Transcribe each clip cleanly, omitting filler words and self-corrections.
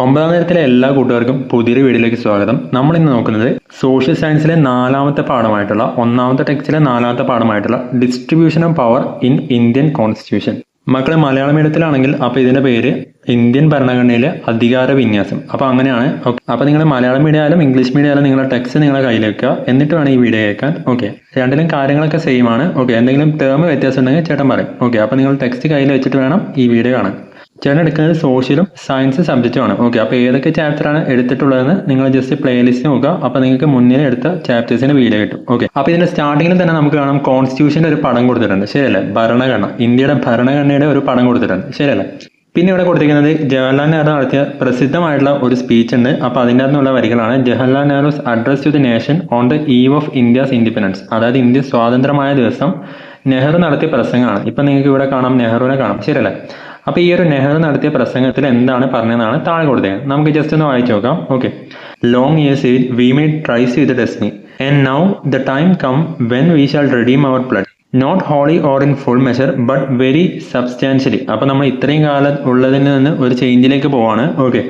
ഒമ്പതാം തരത്തിലെ എല്ലാ കൂട്ടുകാർക്കും പുതിയൊരു വീഡിയോയിലേക്ക് സ്വാഗതം. നമ്മൾ ഇന്ന് നോക്കുന്നത് സോഷ്യൽ സയൻസിലെ നാലാമത്തെ പാഠമായിട്ടുള്ള ഒന്നാമത്തെ ടെക്സ്റ്റിലെ നാലാമത്തെ പാഠമായിട്ടുള്ള distribution of power in Indian constitution. മക്കളെ മലയാള മീഡിയത്തിലാണെങ്കിൽ അപ്പോൾ ഇതിന്റെ പേര് ഇന്ത്യൻ ഭരണഘടനയിലെ അധികാര വിന്യാസം. അപ്പോൾ അങ്ങനെയാണ്. ഓക്കെ, അപ്പോൾ നിങ്ങൾ മലയാളം മീഡിയം ആയാലും ഇംഗ്ലീഷ് മീഡിയം ആയാലും നിങ്ങളുടെ ടെക്സ്റ്റ് നിങ്ങളെ കയ്യിൽ വെക്കുക, എന്നിട്ട് വേണം ഈ വീഡിയോ കേൾക്കാൻ. ഓക്കെ, രണ്ടിലും കാര്യങ്ങളൊക്കെ സെയിം ആണ്. ഓക്കെ, എന്തെങ്കിലും ടേം വ്യത്യാസം ഉണ്ടെങ്കിൽ ചേട്ടൻ പറയും. ഓക്കെ, അപ്പോൾ നിങ്ങൾ ടെക്സ്റ്റ് കയ്യിൽ വെച്ചിട്ട് വേണം ഈ വീഡിയോ കാണാൻ. ചേട്ടൻ എടുക്കുന്നത് സോഷ്യലും സയൻസ് സബ്ജക്റ്റുമാണ്. ഓക്കെ, അപ്പോൾ ഏതൊക്കെ ചാപ്റ്ററാണ് എടുത്തിട്ടുള്ളതെന്ന് നിങ്ങൾ ജസ്റ്റ് പ്ലേലിസ്റ്റ് നോക്കുക. അപ്പോൾ നിങ്ങൾക്ക് മുന്നിൽ എടുത്ത ചാപ്റ്റേഴ്സിന് വീഡിയോ കിട്ടും. ഓക്കെ, അപ്പോൾ ഇതിന്റെ സ്റ്റാർട്ടിങ്ങിൽ തന്നെ നമുക്ക് കാണാം കോൺസ്റ്റിറ്റ്യൂഷന്റെ ഒരു പടം കൊടുത്തിട്ടുണ്ട്, ശരിയല്ലേ? ഭരണഘടന, ഇന്ത്യയുടെ ഭരണഘടനയുടെ ഒരു പടം കൊടുത്തിട്ടുണ്ട്, ശരിയല്ലേ? പിന്നെ ഇവിടെ കൊടുത്തിരിക്കുന്നത് ജവഹർലാൽ നെഹ്റു നടത്തിയ പ്രസിദ്ധമായിട്ടുള്ള ഒരു സ്പീച്ച് ഉണ്ട്. അപ്പോൾ അതിൻ്റെ അകത്തുള്ള വരികളാണ് Jawaharlal Nehru's address to the nation on the eve of India's independence. അതായത് ഇന്ത്യ സ്വാതന്ത്ര്യമായ ദിവസം നെഹ്റു നടത്തിയ പ്രസംഗമാണ്. ഇപ്പം നിങ്ങൾക്ക് ഇവിടെ കാണാം, നെഹ്റുവിനെ കാണാം, ശരിയല്ലേ? അപ്പോൾ ഈ ഒരു നെഹ്റു നടത്തിയ പ്രസംഗത്തിൽ എന്താണ് പറഞ്ഞതെന്നാണ് താഴെ കൊടുത്തത്. നമുക്ക് ജസ്റ്റ് ഒന്ന് വായിച്ചു നോക്കാം. Okay, long years we made tryst with destiny and now the time come when we shall redeem our blood not wholly or in full measure but very substantially. അപ്പോൾ നമ്മൾ ഇത്രയും കാലം ഉള്ളതിൽ നിന്ന് ഒരു ചേഞ്ചിലേക്ക് പോവാണ്. Okay,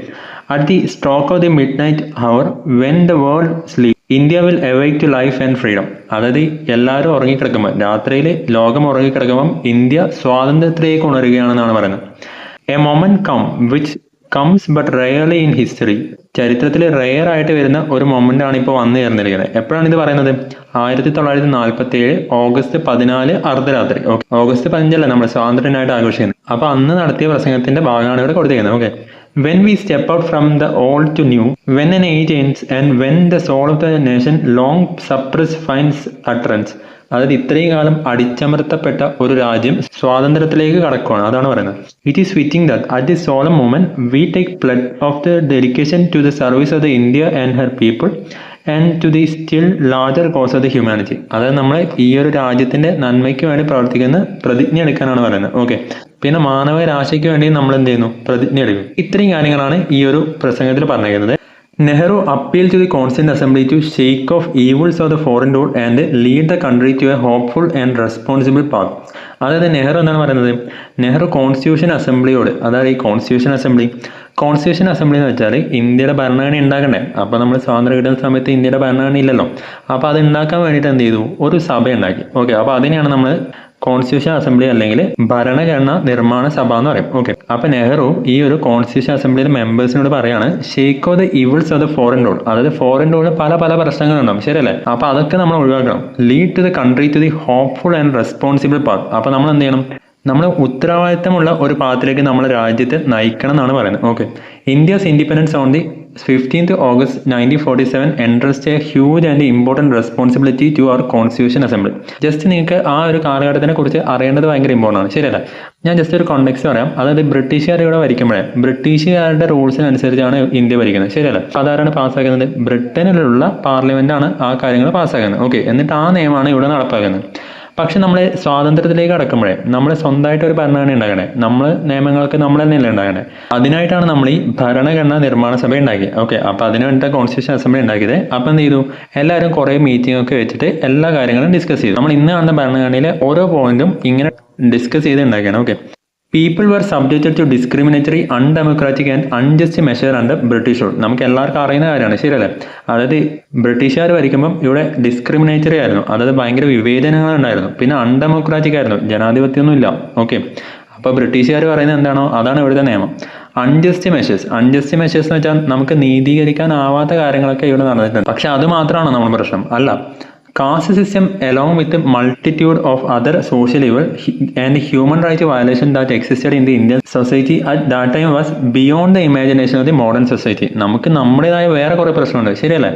at the stroke of the midnight hour when the world sleep India will awake to life and freedom. അതായത് എല്ലാവരും ഉറങ്ങിക്കിടക്കുമ്പോൾ, രാത്രിയിൽ ലോകം ഉറങ്ങിക്കിടക്കുമ്പം ഇന്ത്യ സ്വാതന്ത്ര്യത്തിലേക്ക് ഉണരുകയാണെന്നാണ് പറയുന്നത്. A moment come which comes but rarely in history. ചരിത്രത്തിൽ റെയർ ആയിട്ട് വരുന്ന ഒരു മൊമെന്റ് ആണ് ഇപ്പോൾ വന്നു ചേർന്നിരിക്കുന്നത്. എപ്പോഴാണ് ഇത് പറയുന്നത്? 1947 ഓഗസ്റ്റ് 14 അർദ്ധരാത്രി. ഓക്കെ, ഓഗസ്റ്റ് 15 നമ്മൾ സ്വാതന്ത്ര്യനായിട്ട് ആഘോഷിക്കുന്നത്. അപ്പൊ അന്ന് നടത്തിയ പ്രസംഗത്തിന്റെ ഭാഗമാണ് ഇവിടെ കൊടുത്തിരിക്കുന്നത്. Okay, when we step out from the old to new, when an age ends and when the soul of the nation long suppressed finds utterance. അതായത് ഇത്രയും കാലം അടിച്ചമർത്തപ്പെട്ട ഒരു രാജ്യം സ്വാതന്ത്ര്യത്തിലേക്ക് കടക്കുകയാണ്, അതാണ് പറയുന്നത്. It is fitting that at the solemn moment we take pledge of the dedication to the service of the India and her people and to the still larger cause of the humanity. അതായത് നമ്മൾ ഈ ഒരു രാജ്യത്തിന്റെ നന്മയ്ക്ക് വേണ്ടി പ്രവർത്തിക്കുന്ന പ്രതിജ്ഞ എടുക്കാനാണ് പറയുന്നത്. ഓക്കെ, പിന്നെ മാനവരാശയ്ക്ക് വേണ്ടി നമ്മൾ എന്ത് ചെയ്യുന്നു? പ്രതിജ്ഞ എടുക്കും. ഇത്രയും കാര്യങ്ങളാണ് ഈ ഒരു പ്രസംഗത്തിൽ പറഞ്ഞിരിക്കുന്നത്. Nehru appeal to the constituent assembly to shake off evils of the foreign rule and lead the country to a hopeful and responsible path. അതായത് നെഹ്റു എന്താണ് പറയുന്നത്? നെഹ്റു കോൺസ്റ്റിറ്റ്യൂഷൻ അസംബ്ലിയോട്, അതായത് ഈ കോൺസ്റ്റിറ്റ്യൂഷൻ അസംബ്ലി എന്ന് വെച്ചാൽ ഇന്ത്യയുടെ ഭരണഘടന ഉണ്ടാക്കണ്ടേ? അപ്പോൾ നമ്മൾ സ്വാതന്ത്ര്യം കിട്ടുന്ന സമയത്ത് ഇന്ത്യയുടെ ഭരണഘടന ഇല്ലല്ലോ. അപ്പോൾ അത് ഉണ്ടാക്കാൻ വേണ്ടിയിട്ട് എന്ത് ചെയ്തു? ഒരു സഭ ഉണ്ടാക്കി. ഓക്കെ, അപ്പോൾ അതിനെയാണ് നമ്മൾ കോൺസ്റ്റിറ്റ്യൂഷൻ അസംബ്ലി അല്ലെങ്കിൽ ഭരണഘടന നിർമ്മാണ സഭ എന്ന് പറയും. ഓക്കെ, അപ്പൊ നെഹ്റു ഈ ഒരു കോൺസ്റ്റിറ്റ്യൂഷൻ അസംബ്ലിയിലെ മെമ്പേഴ്സിനോട് പറയാണ് shake off the evils of the foreign rule. അതായത് ഫോറിൻ റൂളിൽ പല പല പ്രശ്നങ്ങളുണ്ടാവും, ശരിയല്ലേ? അപ്പൊ അതൊക്കെ നമ്മൾ ഒഴിവാക്കണം. Lead to the country to the hopeful and responsible path. അപ്പൊ നമ്മൾ എന്ത് ചെയ്യണം? നമ്മൾ ഉത്തരവാദിത്തമുള്ള ഒരു പാത്തിലേക്ക് നമ്മുടെ രാജ്യത്തെ നയിക്കണം എന്നാണ് പറയുന്നത്. Okay, India's independence on the 15th August 1947 entrusted a huge and important responsibility to our constitution assembly. Just നിങ്ങൾക്ക് ആ ഒരു കാലഘട്ടത്തിനെ കുറിച്ച് അറിയേണ്ടത് ഭയങ്കര ഇമ്പോർട്ടൻ്റ് ആണ്, ശരിയല്ല? ഞാൻ ജസ്റ്റ് ഒരു കോണ്ടെക്സ്റ്റ് പറയാം. അതായത് ബ്രിട്ടീഷുകാർ ഇവിടെ ഭരിക്കുമ്പോഴേ ബ്രിട്ടീഷുകാരുടെ റൂൾസിനനുസരിച്ചാണ് ഇന്ത്യ ഭരിക്കുന്നത്, ശരിയല്ല? അതാരാണ് പാസ്സാക്കുന്നത്? ബ്രിട്ടനിലുള്ള പാർലമെന്റ് ആണ് ആ കാര്യങ്ങൾ പാസ്സാക്കുന്നത്. ഓക്കെ, എന്നിട്ട് ആ നിയമമാണ് ഇവിടെ നടപ്പാക്കുന്നത്. പക്ഷെ നമ്മൾ സ്വാതന്ത്ര്യത്തിലേക്ക് കടക്കുമ്പോഴേ നമ്മൾ സ്വന്തമായിട്ട് ഒരു ഭരണഘടന ഉണ്ടാക്കണേ, നമ്മൾ നിയമങ്ങൾക്ക് നമ്മൾ തന്നെയല്ലേ ഉണ്ടാക്കണേ. അതിനായിട്ടാണ് നമ്മൾ ഈ ഭരണഘടനാ നിർമ്മാണ സഭ ഉണ്ടാക്കിയത്. ഓക്കെ, അപ്പോൾ അതിന് വേണ്ടിയിട്ട് കോൺസ്റ്റിറ്റ്യൂഷൻ അസംബ്ലി ഉണ്ടാക്കിയത്. അപ്പം എന്ത് ചെയ്തു? എല്ലാവരും കുറേ മീറ്റിംഗ് ഒക്കെ വെച്ചിട്ട് എല്ലാ കാര്യങ്ങളും ഡിസ്കസ് ചെയ്തു. നമ്മൾ ഇന്ന് കാണുന്ന ഭരണഘടനയിലെ ഓരോ പോയിന്റും ഇങ്ങനെ ഡിസ്കസ് ചെയ്ത് ഉണ്ടാക്കിയാണ്. Okay, people were subjected to discriminatory undemocratic and unjust measure under British rule. നമുക്ക് എല്ലാവർക്കും അറിയുന്ന കാര്യമാണ്, ശരിയല്ലേ? അതായത് ബ്രിട്ടീഷുകാർ ഭരിക്കുമ്പം ഇവിടെ ഡിസ്ക്രിമിനേറ്ററി ആയിരുന്നു, അതായത് ഭയങ്കര വിവേചനങ്ങൾ ഉണ്ടായിരുന്നു. പിന്നെ അൺഡെമോക്രാറ്റിക് ആയിരുന്നു, ജനാധിപത്യമൊന്നും ഇല്ല. ഓക്കെ, അപ്പോൾ ബ്രിട്ടീഷുകാർ പറയുന്നത് എന്താണോ അതാണ് ഇവിടുത്തെ നിയമം. അൺജസ്റ്റ് മെഷേഴ്സ് എന്ന് വെച്ചാൽ നമുക്ക് നീതീകരിക്കാനാവാത്ത കാര്യങ്ങളൊക്കെ ഇവിടെ നടന്നിട്ടുണ്ട്. പക്ഷെ അത് മാത്രമാണോ നമ്മൾ പ്രശ്നം? അല്ല. Caste system along with a multitude of other social evil and human rights violation that existed in the Indian society at that time was beyond the imagination of the modern society. നമുക്ക് നമ്മുടേതായ വേറെ കുറേ പ്രശ്നമുണ്ട്, ശരിയല്ലേ?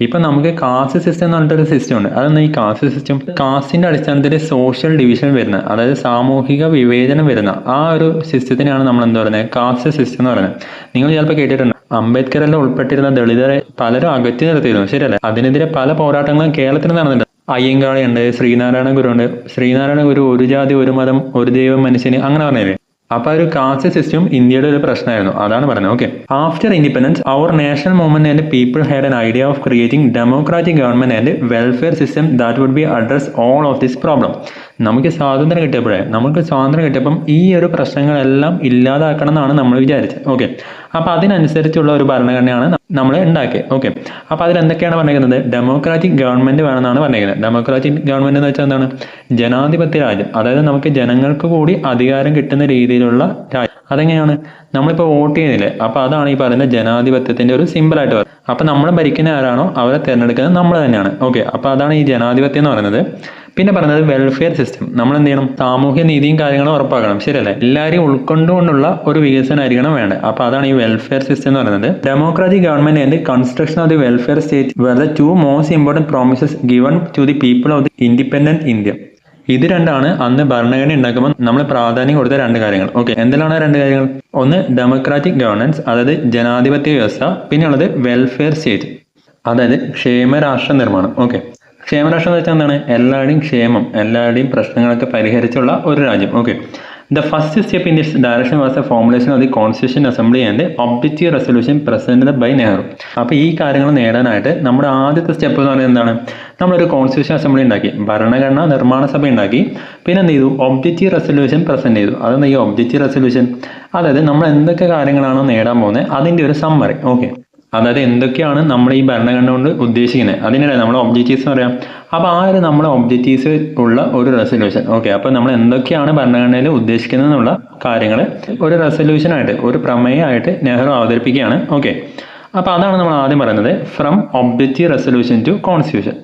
ഇപ്പം നമുക്ക് caste system എന്ന് പറഞ്ഞിട്ടൊരു സിസ്റ്റം ഉണ്ട്. അതൊന്നും ഈ കാസ്റ്റ് സിസ്റ്റം കാസ്റ്റിന്റെ അടിസ്ഥാനത്തിൽ സോഷ്യൽ ഡിവിഷൻ വരുന്ന, അതായത് സാമൂഹിക വിവേചനം വരുന്ന ആ ഒരു സിസ്റ്റത്തിനാണ് നമ്മൾ എന്താ പറയുന്നത്? കാസ്റ്റ് സിസ്റ്റം എന്ന് പറയുന്നത്. നിങ്ങൾ ചിലപ്പോൾ കേട്ടിട്ടുണ്ട് അംബേദ്കറെല്ലാം ഉൾപ്പെട്ടിരുന്ന ദളിതരെ പലരും അകറ്റി നിർത്തിയിരുന്നു, ശരിയല്ലേ? അതിനെതിരെ പല പോരാട്ടങ്ങളും കേരളത്തിൽ നടന്നിട്ടുണ്ട്. അയ്യങ്കാളിയുണ്ട്, ശ്രീനാരായണ ഗുരു ഉണ്ട്. ശ്രീനാരായണ ഗുരു ഒരു ജാതി ഒരു മതം ഒരു ദൈവം മനുഷ്യന് അങ്ങനെ പറഞ്ഞില്ലേ? അപ്പൊ ഒരു കാസ്റ്റ് സിസ്റ്റം ഇന്ത്യയുടെ ഒരു പ്രശ്നമായിരുന്നു, അതാണ് പറയുന്നത്. Okay, after independence our national movement and people had an idea of creating democratic government and welfare system that would be address all of this problem. നമുക്ക് സ്വാതന്ത്ര്യം കിട്ടിയപ്പം ഈ ഒരു പ്രശ്നങ്ങളെല്ലാം ഇല്ലാതാക്കണം എന്നാണ് നമ്മൾ വിചാരിച്ചത്. ഓക്കെ, അപ്പോൾ അതിനനുസരിച്ചുള്ള ഒരു ഭരണഘടനയാണ് നമ്മൾ ഉണ്ടാക്കിയത്. ഓക്കെ, അപ്പോൾ അതിലെന്തൊക്കെയാണ് പറഞ്ഞിരിക്കുന്നത്? ഡെമോക്രാറ്റിക് ഗവൺമെന്റ് വേണമെന്നാണ് പറഞ്ഞിരിക്കുന്നത്. ഡെമോക്രാറ്റിക് ഗവൺമെന്റ് എന്ന് വെച്ചാൽ എന്താണ്? ജനാധിപത്യ രാജ്യം, അതായത് നമുക്ക് ജനങ്ങൾക്ക് കൂടി അധികാരം കിട്ടുന്ന രീതിയിലുള്ള രാജ്യം. അതെങ്ങനെയാണ്? നമ്മളിപ്പോൾ വോട്ട് ചെയ്യുന്നില്ലേ, അപ്പോൾ അതാണ് ഈ പറയുന്ന ജനാധിപത്യത്തിന്റെ ഒരു സിമ്പിളായിട്ട് പറയുന്നത്. അപ്പോൾ നമ്മൾ ഭരിക്കുന്ന ആരാണോ അവരെ തിരഞ്ഞെടുക്കുന്നത് നമ്മൾ തന്നെയാണ്. ഓക്കെ, അപ്പോൾ അതാണ് ഈ ജനാധിപത്യം എന്ന് പറയുന്നത്. പിന്നെ പറയുന്നത് വെൽഫെയർ സിസ്റ്റം. നമ്മൾ എന്ത് ചെയ്യണം? സാമൂഹ്യ നീതിയും കാര്യങ്ങളും ഉറപ്പാക്കണം, ശരിയല്ലേ? എല്ലാവരെയും ഉൾക്കൊണ്ടുകൊണ്ടുള്ള ഒരു വികസനമായിരിക്കണം വേണ്ടത്. അപ്പോൾ അതാണ് ഈ വെൽഫെയർ സിസ്റ്റം എന്ന് പറയുന്നത്. Democratic government and construction of the welfare state were the two most important promises given to the people of the independent India. ഇത് രണ്ടാണ് അന്ന് ഭരണഘടന ഉണ്ടാക്കുമ്പോൾ നമ്മൾ പ്രാധാന്യം കൊടുത്ത രണ്ട് കാര്യങ്ങൾ. ഓക്കെ, എന്തെല്ലാമാണ് രണ്ട് കാര്യങ്ങൾ? ഒന്ന് ഡെമോക്രാറ്റിക് ഗവർണൻസ്, അതായത് ജനാധിപത്യ വ്യവസ്ഥ. പിന്നെയുള്ളത് വെൽഫെയർ സ്റ്റേറ്റ്, അതായത് ക്ഷേമരാഷ്ട്ര നിർമ്മാണം. ഓക്കെ, ക്ഷേമരാഷ്ട്രം എന്ന് വെച്ചാൽ എന്താണ്? എല്ലാവരുടെയും ക്ഷേമം, എല്ലാവരുടെയും പ്രശ്നങ്ങളൊക്കെ പരിഹരിച്ചുള്ള ഒരു രാജ്യം. Okay, the first step in this direction was the formulation of the constitution assembly and objective resolution presented by Nehru. അപ്പോൾ ഈ കാര്യങ്ങൾ നേടാനായിട്ട് നമ്മുടെ ആദ്യത്തെ സ്റ്റെപ്പ് എന്ന് പറയുന്നത് എന്താണ്? നമ്മളൊരു കോൺസ്റ്റിറ്റ്യൂഷൻ അസംബ്ലി ഉണ്ടാക്കി, ഭരണഘടനാ നിർമ്മാണ സഭ ഉണ്ടാക്കി, പിന്നെ എന്ത് ചെയ്തു? ഒബ്ജക്റ്റീവ് റെസൊല്യൂഷൻ പ്രസന്റ് ചെയ്തു. അതെന്താ ഈ ഒബ്ജക്റ്റീവ് റെസൊല്യൂഷൻ? അതായത് നമ്മൾ എന്തൊക്കെ കാര്യങ്ങളാണോ നേടാൻ പോകുന്നത് അതിൻ്റെ ഒരു സമ്മറി. ഓക്കെ, അതായത് എന്തൊക്കെയാണ് നമ്മൾ ഈ ഭരണഘടന കൊണ്ട് ഉദ്ദേശിക്കുന്നത്, അതിനിടെ നമ്മൾ ഒബ്ജക്റ്റീവ്സ് എന്ന് പറയാം. അപ്പോൾ ആ ഒരു നമ്മൾ ഒബ്ജക്റ്റീവ്സ് ഉള്ള ഒരു റെസൊല്യൂഷൻ. ഓക്കെ, അപ്പോൾ നമ്മൾ എന്തൊക്കെയാണ് ഭരണഘടനയിൽ ഉദ്ദേശിക്കുന്നത് എന്നുള്ള കാര്യങ്ങൾ ഒരു റെസൊല്യൂഷനായിട്ട്, ഒരു പ്രമേയമായിട്ട് നെഹ്റു അവതരിപ്പിക്കുകയാണ്. ഓക്കെ, അപ്പോൾ അതാണ് നമ്മൾ ആദ്യം പറയുന്നത്, from objective resolution to constitution.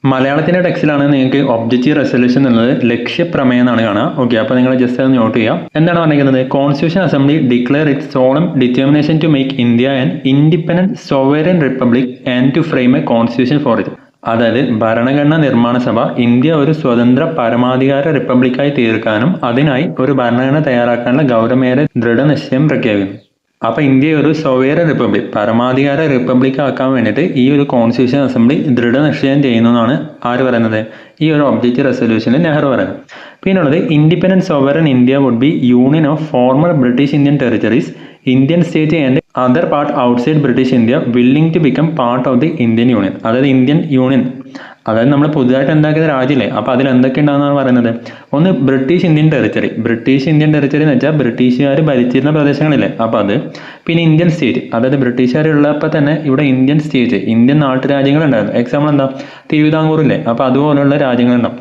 മലയാളത്തിന്റെ ടെക്സ്റ്റിലാണ് നിങ്ങൾക്ക് ഒബ്ജക്റ്റീവ് റെസൊല്യൂഷൻ എന്നുള്ളത് ലക്ഷ്യപ്രമേയം എന്നാണ് കാണുക. ഓക്കെ, അപ്പോൾ നിങ്ങൾ ജസ്റ്റ് അത് നോട്ട് ചെയ്യാം. എന്താണ് പറഞ്ഞിരിക്കുന്നത്? Constitution assembly declare it solemn determination to make India an independent sovereign republic and to frame a constitution for it. അതായത് ഭരണഘടനാ നിർമ്മാണ സഭ ഇന്ത്യ ഒരു സ്വതന്ത്ര പരമാധികാര റിപ്പബ്ലിക്കായി തീർക്കാനും അതിനായി ഒരു ഭരണഘടന തയ്യാറാക്കാനുള്ള ഗൗരവമേറിയ ദൃഢനിശ്ചയം പ്രഖ്യാപിക്കുന്നു. അപ്പോൾ ഇന്ത്യ ഒരു സോവേറിയൻ റിപ്പബ്ലിക്, പരമാധികാര റിപ്പബ്ലിക് ആക്കാൻ വേണ്ടിയിട്ട് ഈ ഒരു കോൺസ്റ്റിറ്റ്യൂഷൻ അസംബ്ലി ദൃഢനിശ്ചയം ചെയ്യുന്നതാണ് ആര് പറയുന്നത്? ഈ ഒരു ഒബ്ജക്റ്റീവ് റെസൊല്യൂഷനിൽ നെഹ്റു പറയുന്നത്. പിന്നുള്ളത് independent sovereign India would be union of former British Indian territories, Indian state and other part outside British India willing to become part of the Indian union. അതായത് ഇന്ത്യൻ യൂണിയൻ, അതായത് നമ്മൾ പുതുതായിട്ട് ഉണ്ടാക്കിയത് രാജ്യമല്ലേ, അപ്പോൾ അതിൽ എന്തൊക്കെ ഉണ്ടാകുന്നതാണ് പറയുന്നത്? ഒന്ന് British Indian territory. British Indian territory എന്ന് വെച്ചാൽ ബ്രിട്ടീഷുകാർ ഭരിച്ചിരുന്ന പ്രദേശങ്ങളില്ലേ, അപ്പോൾ അത്. പിന്നെ ഇന്ത്യൻ സ്റ്റേറ്റ്, അതായത് ബ്രിട്ടീഷുകാർ ഉള്ളപ്പോൾ തന്നെ ഇവിടെ ഇന്ത്യൻ സ്റ്റേറ്റ്, ഇന്ത്യൻ നാട്ടുരാജ്യങ്ങളുണ്ടായിരുന്നു. എക്സാമ്പിൾ എന്താ? തിരുവിതാംകൂറില്ലേ, അപ്പോൾ അതുപോലുള്ള രാജ്യങ്ങളുണ്ടാവും.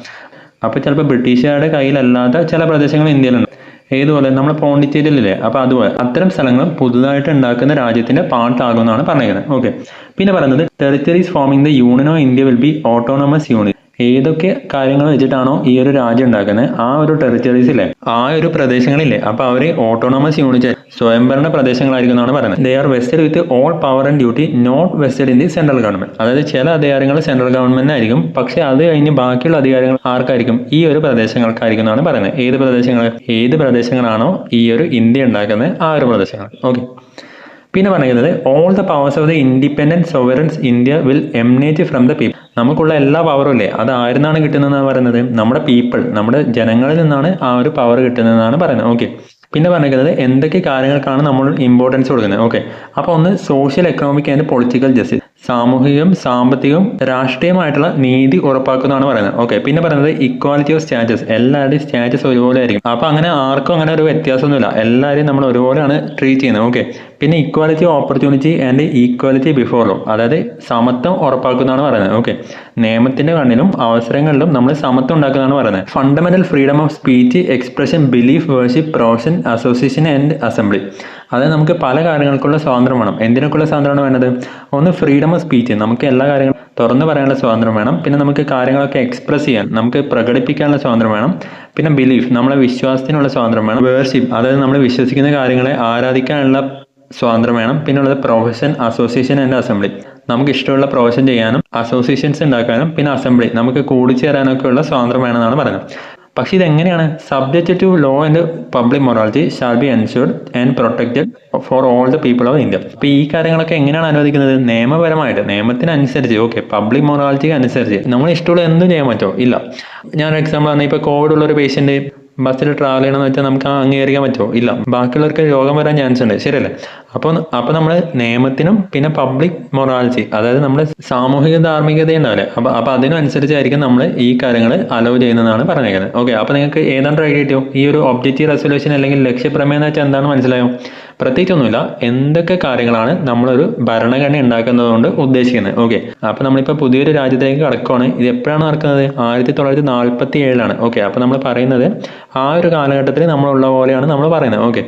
അപ്പോൾ ചിലപ്പോൾ ബ്രിട്ടീഷുകാരുടെ കയ്യിലല്ലാത്ത ചില പ്രദേശങ്ങൾ ഇന്ത്യയിലുണ്ട്. ഏതുപോലെ? നമ്മൾ പോണ്ടിച്ചേരിയിലില്ലേ, അപ്പോൾ അതുപോലെ അത്തരം സ്ഥലങ്ങൾ പുതുതായിട്ട് ഉണ്ടാക്കുന്ന രാജ്യത്തിന്റെ പാർട്ടാകുമെന്നാണ് പറഞ്ഞിരിക്കുന്നത്. ഓക്കെ, പിന്നെ പറയുന്നത് territories foaming the union of India will be autonomous unit. ഏതൊക്കെ കാര്യങ്ങൾ വെച്ചിട്ടാണോ ഈ ഒരു രാജ്യം ഉണ്ടാക്കുന്നത് ആ ഒരു ടെറിറ്ററീസിലെ ആ ഒരു പ്രദേശങ്ങളില്ലേ, അപ്പോൾ അവർ ഓട്ടോണമസ് യൂണിറ്റ്, സ്വയംഭരണ പ്രദേശങ്ങളായിരിക്കും എന്നാണ് പറയുന്നത്. They are vested with all power and duty not vested in the central government. അതായത് ചില അധികാരങ്ങൾ സെൻട്രൽ ഗവൺമെന്റിനായിരിക്കും, പക്ഷെ അത് കഴിഞ്ഞ് ബാക്കിയുള്ള അധികാരങ്ങൾ ആർക്കായിരിക്കും? ഈ ഒരു പ്രദേശങ്ങൾക്കായിരിക്കും എന്നാണ് പറയുന്നത്. ഏത് പ്രദേശങ്ങളാണോ ഈ ഒരു ഇന്ത്യ ഉണ്ടാക്കുന്നത് ആ ഒരു പ്രദേശങ്ങൾ. ഓക്കെ, പിന്നെ പറയുന്നത് all the powers of the independent sovereigns India will emanate from the people. നമുക്കുള്ള എല്ലാ പവറും ഇല്ലേ, അത് ആരുന്നാണ് കിട്ടുന്നതെന്നാണ് പറയുന്നത്? നമ്മുടെ പീപ്പിൾ, നമ്മുടെ ജനങ്ങളിൽ നിന്നാണ് ആ ഒരു പവർ കിട്ടുന്നതെന്നാണ് പറയുന്നത്. ഓക്കെ, പിന്നെ പറഞ്ഞിരിക്കുന്നത് എന്തൊക്കെ കാര്യങ്ങൾക്കാണ് നമ്മൾ ഇമ്പോർട്ടൻസ് കൊടുക്കുന്നത്. ഓക്കെ, അപ്പോൾ ഒന്ന് social, economic and political justice, സാമൂഹികവും സാമ്പത്തികവും രാഷ്ട്രീയമായിട്ടുള്ള നീതി ഉറപ്പാക്കുന്നതാണ് പറയുന്നത്. ഓക്കെ, പിന്നെ പറയുന്നത് ഇക്വാലിറ്റി ഓഫ് സ്റ്റാറ്റസ്, എല്ലാവരുടെയും സ്റ്റാറ്റസ് ഒരുപോലെ ആയിരിക്കും. അപ്പോൾ അങ്ങനെ ആർക്കും അങ്ങനെ ഒരു വ്യത്യാസമൊന്നുമില്ല, എല്ലാവരെയും നമ്മൾ ഒരുപോലെയാണ് ട്രീറ്റ് ചെയ്യുന്നത്. ഓക്കെ, പിന്നെ equality opportunity and equality before law, അതായത് സമത്വം ഉറപ്പാക്കുന്നതാണ് പറയുന്നത്. ഓക്കെ, നിയമത്തിന്റെ കണ്ണിലും അവസരങ്ങളിലും നമ്മൾ സമത്വം ഉണ്ടാക്കുന്നതാണ് പറയുന്നത്. Fundamental freedom of speech, expression, belief, worship, profession, association and assembly. അതായത് നമുക്ക് പല കാര്യങ്ങൾക്കുള്ള സ്വാതന്ത്ര്യം വേണം. എന്തിനൊക്കെയുള്ള സ്വാതന്ത്ര്യമാണ് വേണ്ടത്? ഒന്ന് ഫ്രീഡം ഓഫ് സ്പീച്ച്, നമുക്ക് എല്ലാ കാര്യങ്ങളും തുറന്നു പറയാനുള്ള സ്വാതന്ത്ര്യം വേണം. പിന്നെ നമുക്ക് കാര്യങ്ങളൊക്കെ എക്സ്പ്രസ് ചെയ്യാൻ, നമുക്ക് പ്രകടിപ്പിക്കാനുള്ള സ്വാതന്ത്ര്യം വേണം. പിന്നെ ബിലീഫ്, നമ്മളെ വിശ്വാസത്തിനുള്ള സ്വാതന്ത്ര്യം വേണം. വേർഷിപ്പ്, അതായത് നമ്മൾ വിശ്വസിക്കുന്ന കാര്യങ്ങളെ ആരാധിക്കാനുള്ള സ്വാതന്ത്ര്യം വേണം. പിന്നുള്ളത് പ്രൊഫഷൻ, അസോസിയേഷൻ ആൻഡ് അസംബ്ലി, നമുക്ക് ഇഷ്ടമുള്ള പ്രൊഫഷൻ ചെയ്യാനും അസോസിയേഷൻസ് ഉണ്ടാക്കാനും പിന്നെ അസംബ്ലി നമുക്ക് കൂടിച്ചേരാനൊക്കെ ഉള്ള സ്വാതന്ത്ര്യം വേണമെന്നാണ് പറയുന്നത്. പക്ഷേ ഇതെങ്ങനെയാണ്? Subject to law and public morality shall be ensured and protected for all the people of India. അപ്പോൾ ഈ കാര്യങ്ങളൊക്കെ എങ്ങനെയാണ് അനുവദിക്കുന്നത്? നിയമപരമായിട്ട്, നിയമത്തിനനുസരിച്ച്. ഓക്കെ, പബ്ലിക് മൊറാലിറ്റിക്ക് അനുസരിച്ച് നമ്മൾ ഇഷ്ടമുള്ള എന്തും ചെയ്യാൻ പറ്റുമോ? ഇല്ല. ഞാനൊരു എക്സാമ്പിൾ ആണ്, ഇപ്പോൾ കോവിഡ് ഉള്ളൊരു പേഷ്യൻറ്റ് ബസ്സിൽ ട്രാവൽ ചെയ്യണമെന്ന് വെച്ചാൽ നമുക്ക് അംഗീകരിക്കാൻ പറ്റുമോ? ഇല്ല. ബാക്കിയുള്ളവർക്ക് രോഗം വരാൻ ചാൻസ് ഉണ്ട്, ശരിയല്ലേ? അപ്പോൾ നമ്മൾ നിയമത്തിനും പിന്നെ പബ്ലിക് മൊറാലിറ്റി, അതായത് നമ്മുടെ സാമൂഹിക ധാർമ്മികത ഉണ്ടാവില്ലേ, അപ്പോൾ അതിനനുസരിച്ചായിരിക്കും നമ്മൾ ഈ കാര്യങ്ങൾ അലോ ചെയ്യുന്നതാണ് പറഞ്ഞേക്കുന്നത്. ഓക്കെ, അപ്പോൾ നിങ്ങൾക്ക് ഏതാണ്ട് ഐഡിയ കിട്ടിയോ? ഈ ഒരു ഒബ്ജക്റ്റീവ് റെസൊല്യൂഷൻ അല്ലെങ്കിൽ ലക്ഷ്യപ്രമേയം എന്ന് വെച്ചാൽ എന്താണെന്ന് മനസ്സിലായോ? പ്രത്യേകിച്ചൊന്നുമില്ല, എന്തൊക്കെ കാര്യങ്ങളാണ് നമ്മളൊരു ഭരണഘടന ഉണ്ടാക്കുന്നത് കൊണ്ട് ഉദ്ദേശിക്കുന്നത്. ഓക്കെ, അപ്പോൾ നമ്മളിപ്പോൾ പുതിയൊരു രാജ്യത്തേക്ക് കടക്കുകയാണ്. ഇത് എപ്പോഴാണ് നടക്കുന്നത്? 1947. ഓക്കെ, അപ്പോൾ നമ്മൾ പറയുന്നത് ആ ഒരു കാലഘട്ടത്തിൽ നമ്മളുള്ള പോലെയാണ് നമ്മൾ പറയുന്നത്. ഓക്കെ,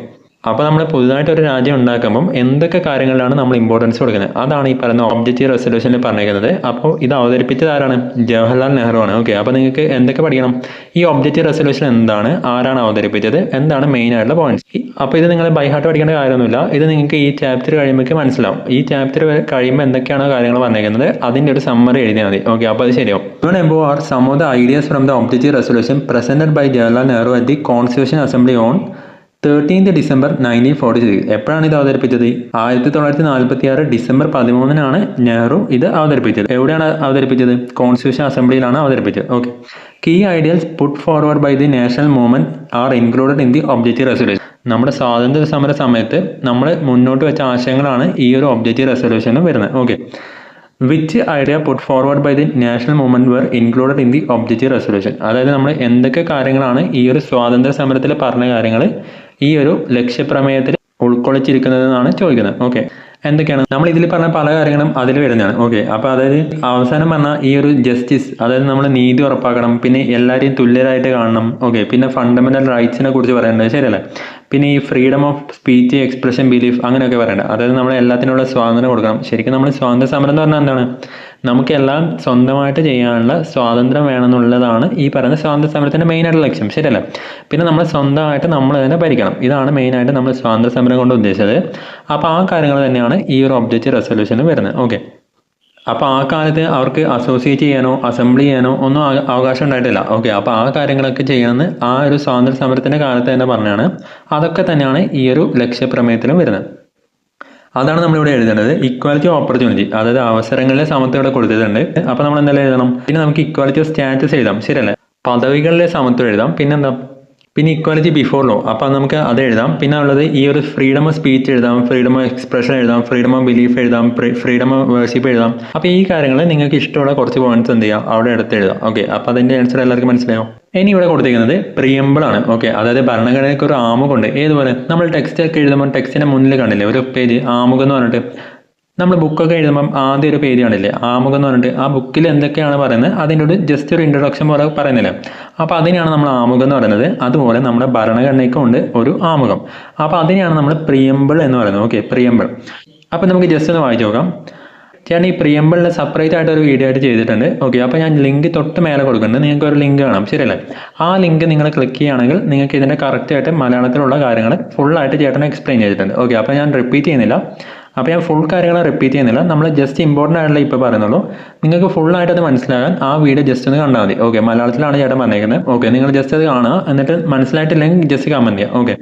അപ്പോൾ നമ്മൾ പുതുതായിട്ടൊരു രാജ്യം ഉണ്ടാക്കുമ്പം എന്തൊക്കെ കാര്യങ്ങളിലാണ് നമ്മൾ ഇമ്പോർട്ടൻസ് കൊടുക്കുന്നത്, അതാണ് ഈ പറയുന്ന ഒബ്ജക്റ്റീവ് റെസൊല്യൂഷനിൽ പറഞ്ഞിരിക്കുന്നത്. അപ്പോൾ ഇത് അവതരിപ്പിച്ചത് ആരാണ്? ജവഹർലാൽ നെഹ്റു ആണ്. ഓക്കെ, അപ്പോൾ നിങ്ങൾക്ക് എന്തൊക്കെ പഠിക്കണം? ഈ ഒബ്ജക്റ്റീവ് റെസൊല്യൂഷൻ എന്താണ്, ആരാണ് അവതരിപ്പിച്ചത്, എന്താണ് മെയിൻ ആയിട്ടുള്ള പോയിന്റ്സ്. അപ്പോൾ ഇത് നിങ്ങൾ ബൈ ഹാർട്ട് പഠിക്കേണ്ട കാര്യമൊന്നുമില്ല. ഇത് നിങ്ങൾക്ക് ഈ ചാപ്റ്റർ കഴിയുമ്പോൾ മനസ്സിലാവും. ഈ ചാപ്റ്റർ കഴിയുമ്പോൾ എന്തൊക്കെയാണോ കാര്യങ്ങൾ പറഞ്ഞിരിക്കുന്നത് അതിൻ്റെ ഒരു സമ്മറി എഴുതിയാൽ മതി. ഓക്കെ, അപ്പോൾ അത് ശരിയാവും. Given above are some of the ideas from the objective resolution presented by Jawaharlal Nehru at the Constitution Assembly on 13th December 1946. എപ്പോഴാണ് ഇത് അവതരിപ്പിച്ചത്? 1946 ഡിസംബർ 13 നെഹ്റു ഇത് അവതരിപ്പിച്ചത്. എവിടെയാണ് അവതരിപ്പിച്ചത്? കോൺസ്റ്റിറ്റ്യൂഷൻ അസംബ്ലിയിലാണ് അവതരിപ്പിച്ചത്. Okay, key ideals put forward by the national movement are included in the objective resolution. നമ്മുടെ സ്വാതന്ത്ര്യ സമര സമയത്ത് നമ്മൾ മുന്നോട്ട് വെച്ച ആശയങ്ങളാണ് ഈ ഒരു ഒബ്ജക്റ്റീവ് റെസൊല്യൂഷനിൽ വരുന്നത്. Okay, which idea put forward by the national movement were included in the objective resolution. അതായത് നമ്മൾ എന്തൊക്കെ കാര്യങ്ങളാണ് ഈ ഒരു സ്വാതന്ത്ര്യ സമരത്തിൽ പറഞ്ഞ കാര്യങ്ങൾ ഈ ഒരു ലക്ഷ്യപ്രമേയത്തിൽ ഉൾക്കൊള്ളിച്ചിരിക്കുന്നതെന്നാണ് ചോദിക്കുന്നത്. ഓക്കെ, എന്തൊക്കെയാണ്? നമ്മൾ ഇതിൽ പറഞ്ഞ പല കാര്യങ്ങളും അതിൽ വരുന്നതാണ്. ഓക്കെ, അപ്പോൾ അതായത് അവസാനം പറഞ്ഞ ഈ ഒരു ജസ്റ്റിസ്, അതായത് നമ്മൾ നീതി ഉറപ്പാക്കണം, പിന്നെ എല്ലാവരെയും തുല്യരായിട്ട് കാണണം. ഓക്കെ, പിന്നെ ഫണ്ടമെന്റൽ റൈറ്റ്സിനെ കുറിച്ച് പറയേണ്ടത്, ശരിയല്ലേ? പിന്നെ ഈ freedom of speech, expression, belief, അങ്ങനെയൊക്കെ പറയേണ്ടത്. അതായത് നമ്മൾ എല്ലാത്തിനുള്ള സ്വാതന്ത്ര്യം കൊടുക്കണം. ശരിക്കും നമ്മൾ സ്വാതന്ത്ര്യ സമരം എന്ന് പറഞ്ഞാൽ എന്താണ്? നമുക്കെല്ലാം സ്വന്തമായിട്ട് ചെയ്യാനുള്ള സ്വാതന്ത്ര്യം വേണമെന്നുള്ളതാണ് ഈ പറയുന്ന സ്വാതന്ത്ര്യ സമരത്തിൻ്റെ മെയിനായിട്ടുള്ള ലക്ഷ്യം, ശരിയല്ലേ? പിന്നെ നമ്മൾ സ്വന്തമായിട്ട് നമ്മൾ തന്നെ ഭരിക്കണം. ഇതാണ് മെയിനായിട്ട് നമ്മൾ സ്വാതന്ത്ര്യ സമരം കൊണ്ട് ഉദ്ദേശിച്ചത്. അപ്പോൾ ആ കാര്യങ്ങൾ തന്നെയാണ് ഈ ഒരു ഒബ്ജക്റ്റീവ് റെസൊല്യൂഷനിൽ വരുന്നത്. ഓക്കെ, അപ്പോൾ ആ കാലത്ത് അവർക്ക് അസോസിയേറ്റ് ചെയ്യാനോ അസംബ്ലി ചെയ്യാനോ ഒന്നും അവകാശം ഉണ്ടായിട്ടില്ല. ഓക്കെ, അപ്പോൾ ആ കാര്യങ്ങളൊക്കെ ചെയ്യാമെന്ന് ആ ഒരു സ്വാതന്ത്ര്യ സമരത്തിൻ്റെ കാലത്ത് തന്നെ പറഞ്ഞാണ്. അതൊക്കെ തന്നെയാണ് ഈ ഒരു ലക്ഷ്യപ്രമേയത്തിലും വരുന്നത്. അതാണ് നമ്മളിവിടെ എഴുതേണ്ടത്. ഇക്വാലിറ്റി ഓഫ് ഓപ്പർച്യൂണിറ്റി, അതായത് അവസരങ്ങളിലെ സമത്വം ഇവിടെ കൊടുത്തിട്ടുണ്ട്. അപ്പോൾ നമ്മൾ എന്തായാലും എഴുതണം. പിന്നെ നമുക്ക് ഇക്വാലിറ്റി ഓഫ് സ്റ്റാറ്റസ് എഴുതാം, ശരിയല്ലേ? പദവികളിലെ സമത്വം എഴുതാം. പിന്നെന്താ? പിന്നെ ഇക്വാലിറ്റി ബിഫോർ ലോ, അപ്പോൾ നമുക്ക് അത് എഴുതാം. പിന്നെ ഉള്ളത് ഈ ഒരു ഫ്രീഡം ഓഫ് സ്പീച്ച് എഴുതാം, ഫ്രീഡം ഓഫ് എക്സ്പ്രഷൻ എഴുതാം, ഫ്രീഡം ഓഫ് ബിലീഫ് എഴുതാം, ഫ്രീഡം ഓഫ് വേർഷിപ്പ് എഴുതാം. അപ്പോൾ ഈ കാര്യങ്ങൾ നിങ്ങൾക്ക് ഇഷ്ടമുള്ള കുറച്ച് പോയിന്റ്സ് എന്ത് ചെയ്യുക, അവിടെ എടുത്ത് എഴുതാം. ഓക്കെ, അപ്പോൾ അതിൻ്റെ ആൻസർ എല്ലാവർക്കും മനസ്സിലായോ? ഇനി ഇവിടെ കൊടുത്തിരിക്കുന്നത് പ്രിയമ്പിൾ ആണ്. ഓക്കെ, അതായത് ഭരണഘടനയ്ക്ക് ഒരു ആമുഖമുണ്ട്. ഏതുപോലെ നമ്മൾ ടെക്സ്റ്റ് ഒക്കെ എഴുതുമ്പോൾ ടെക്സ്റ്റിന്റെ മുന്നിൽ കണ്ടില്ലേ ഒരു പേജ് ആമുഖം എന്ന് പറഞ്ഞിട്ട്? നമ്മൾ ബുക്കൊക്കെ എഴുതുമ്പം ആദ്യം ഒരു പേജ് കാണില്ലേ ആമുഖം എന്ന് പറഞ്ഞിട്ട്? ആ ബുക്കിൽ എന്തൊക്കെയാണ് പറയുന്നത് അതിൻ്റെ ഒരു ജസ്റ്റ് ഒരു ഇൻട്രൊഡക്ഷൻ പോലെ പറയുന്നില്ല. അപ്പോൾ അതിനെയാണ് നമ്മൾ ആമുഖം എന്ന് പറയുന്നത്. അതുപോലെ നമ്മുടെ ഭരണഘടനയ്ക്കും ഉണ്ട് ഒരു ആമുഖം. അപ്പോൾ അതിനെയാണ് നമ്മൾ പ്രിയമ്പിൾ എന്ന് പറയുന്നത്. ഓക്കെ, പ്രിയമ്പിൾ. അപ്പോൾ നമുക്ക് ജസ്റ്റ് ഒന്ന് വായിച്ചു നോക്കാം. ചേട്ടൻ ഈ പ്രിയമ്പിളിൽ സെപ്പറേറ്റ് ആയിട്ട് ഒരു വീഡിയോ ആയിട്ട് ചെയ്തിട്ടുണ്ട്. ഓക്കെ, അപ്പോൾ ഞാൻ ലിങ്ക് തൊട്ട് മേലെ കൊടുക്കുന്നുണ്ട്. നിങ്ങൾക്ക് ഒരു ലിങ്ക് കാണാം, ശരിയല്ലേ? ആ ലിങ്ക് നിങ്ങൾ ക്ലിക്ക് ചെയ്യുകയാണെങ്കിൽ നിങ്ങൾക്ക് ഇതിൻ്റെ കറക്റ്റായിട്ട് മലയാളത്തിലുള്ള കാര്യങ്ങൾ ഫുള്ളായിട്ട് ചേട്ടൻ എക്സ്പ്ലെയിൻ ചെയ്തിട്ടുണ്ട്. ഓക്കെ, അപ്പോൾ ഞാൻ റിപ്പീറ്റ് ചെയ്യുന്നില്ല. അപ്പോൾ ഞാൻ ഫുൾ കാര്യങ്ങൾ റിപ്പീറ്റ് ചെയ്യുന്നില്ല. നമ്മൾ ജസ്റ്റ് ഇമ്പോർട്ടൻ്റ് ആയിട്ടുള്ള ഇപ്പോൾ പറയുന്നുള്ളൂ. നിങ്ങൾക്ക് ഫുള്ളായിട്ട് അത് മനസ്സിലാകാൻ ആ വീഡിയോ ജസ്റ്റ് ഒന്ന് കണ്ടാൽ മതി. ഓക്കെ, മലയാളത്തിലാണ് ചേട്ടൻ പറഞ്ഞേക്കുന്നത്. ഓക്കെ, നിങ്ങൾ ജസ്റ്റ് അത് കാണുക, എന്നിട്ട് മനസ്സിലായിട്ടില്ലെങ്കിൽ ജസ്റ്റ് കമൻറ്റ് ചെയ്യുക. ഓക്കെ,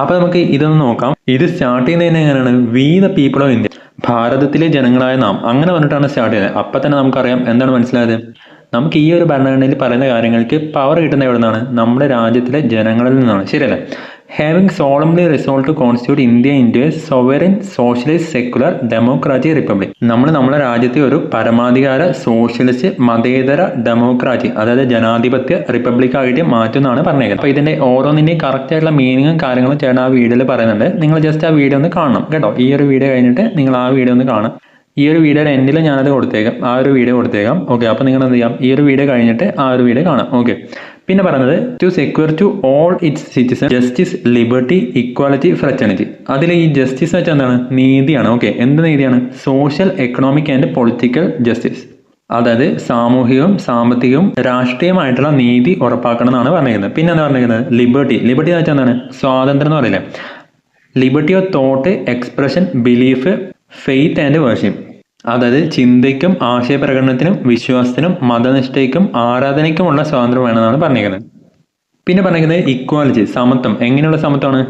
അപ്പോൾ നമുക്ക് ഇതൊന്ന് നോക്കാം. ഇത് സ്റ്റാർട്ട് ചെയ്യുന്നതിന് എങ്ങനെയാണ്? We the people of India, ഭാരതത്തിലെ ജനങ്ങളായ നാം, അങ്ങനെ പറഞ്ഞിട്ടാണ് സ്റ്റാർട്ട് ചെയ്യുന്നത്. അപ്പം തന്നെ നമുക്കറിയാം എന്താണ് മനസ്സിലായത്. നമുക്ക് ഈ ഒരു ഭരണഘടനയിൽ പറയുന്ന കാര്യങ്ങൾക്ക് പവർ കിട്ടുന്നത് എവിടെ നിന്നാണ്? നമ്മുടെ രാജ്യത്തിലെ ജനങ്ങളിൽ നിന്നാണ്, ശരിയല്ലേ? Having solemnly resolve to constitute India into a sovereign socialist secular democratic republic. നമ്മുടെ രാജ്യത്തെ ഒരു പരമാധികാര സോഷ്യലിസ്റ്റ് മതേതര ഡെമോക്രാറ്റി, അതായത് ജനാധിപത്യ റിപ്പബ്ലിക് ആയിട്ട് മാറ്റുമെന്നാണ് പറഞ്ഞേക്കുന്നത്. അപ്പോൾ ഇതിൻ്റെ ഓരോന്നിൻ്റെയും കറക്റ്റ് ആയിട്ടുള്ള മീനിങ്ങും കാര്യങ്ങളും ചേട്ടൻ ആ വീഡിയോയിൽ പറയുന്നുണ്ട്. നിങ്ങൾ ജസ്റ്റ് ആ വീഡിയോ ഒന്ന് കാണണം കേട്ടോ. ഈ ഒരു വീഡിയോ കഴിഞ്ഞിട്ട് നിങ്ങൾ ആ വീഡിയോ ഒന്ന് കാണാം. ഈ ഒരു വീഡിയോയുടെ എൻഡിൽ ഞാനത് കൊടുത്തേക്കാം, ആ ഒരു വീഡിയോ കൊടുത്തേക്കാം. ഓക്കെ, അപ്പോൾ നിങ്ങൾ എന്ത് ചെയ്യാം, ഈ ഒരു വീഡിയോ കഴിഞ്ഞിട്ട് ആ ഒരു വീഡിയോ കാണാം. ഓക്കെ, പിന്നെ പറയുന്നത് to secure to all its citizen justice, liberty, equality, fraternity. അതിൽ ഈ ജസ്റ്റിസ് വെച്ചാൽ എന്താണ്? നീതിയാണ്. ഓക്കെ, എന്ത് നീതിയാണ്? Social, economic and political justice, അതായത് സാമൂഹികവും സാമ്പത്തികവും രാഷ്ട്രീയമായിട്ടുള്ള നീതി ഉറപ്പാക്കണം എന്നാണ് പറഞ്ഞിരിക്കുന്നത്. പിന്നെ എന്താ പറഞ്ഞിരിക്കുന്നത്? ലിബർട്ടി. ലിബർട്ടി എന്ന് വെച്ചാൽ എന്താണ്? സ്വാതന്ത്ര്യം എന്ന് പറയില്ലേ? Liberty of thought, expression, belief, faith and worship, അതായത് ചിന്തയ്ക്കും ആശയപ്രകടനത്തിനും വിശ്വാസത്തിനും മതനിഷ്ഠയ്ക്കും ആരാധനയ്ക്കുമുള്ള സ്വാതന്ത്ര്യം വേണമെന്നാണ് പറഞ്ഞിരിക്കുന്നത്. പിന്നെ പറഞ്ഞിരിക്കുന്നത് ഇക്വാലിറ്റി, സമത്വം. എങ്ങനെയുള്ള സമത്വമാണ്?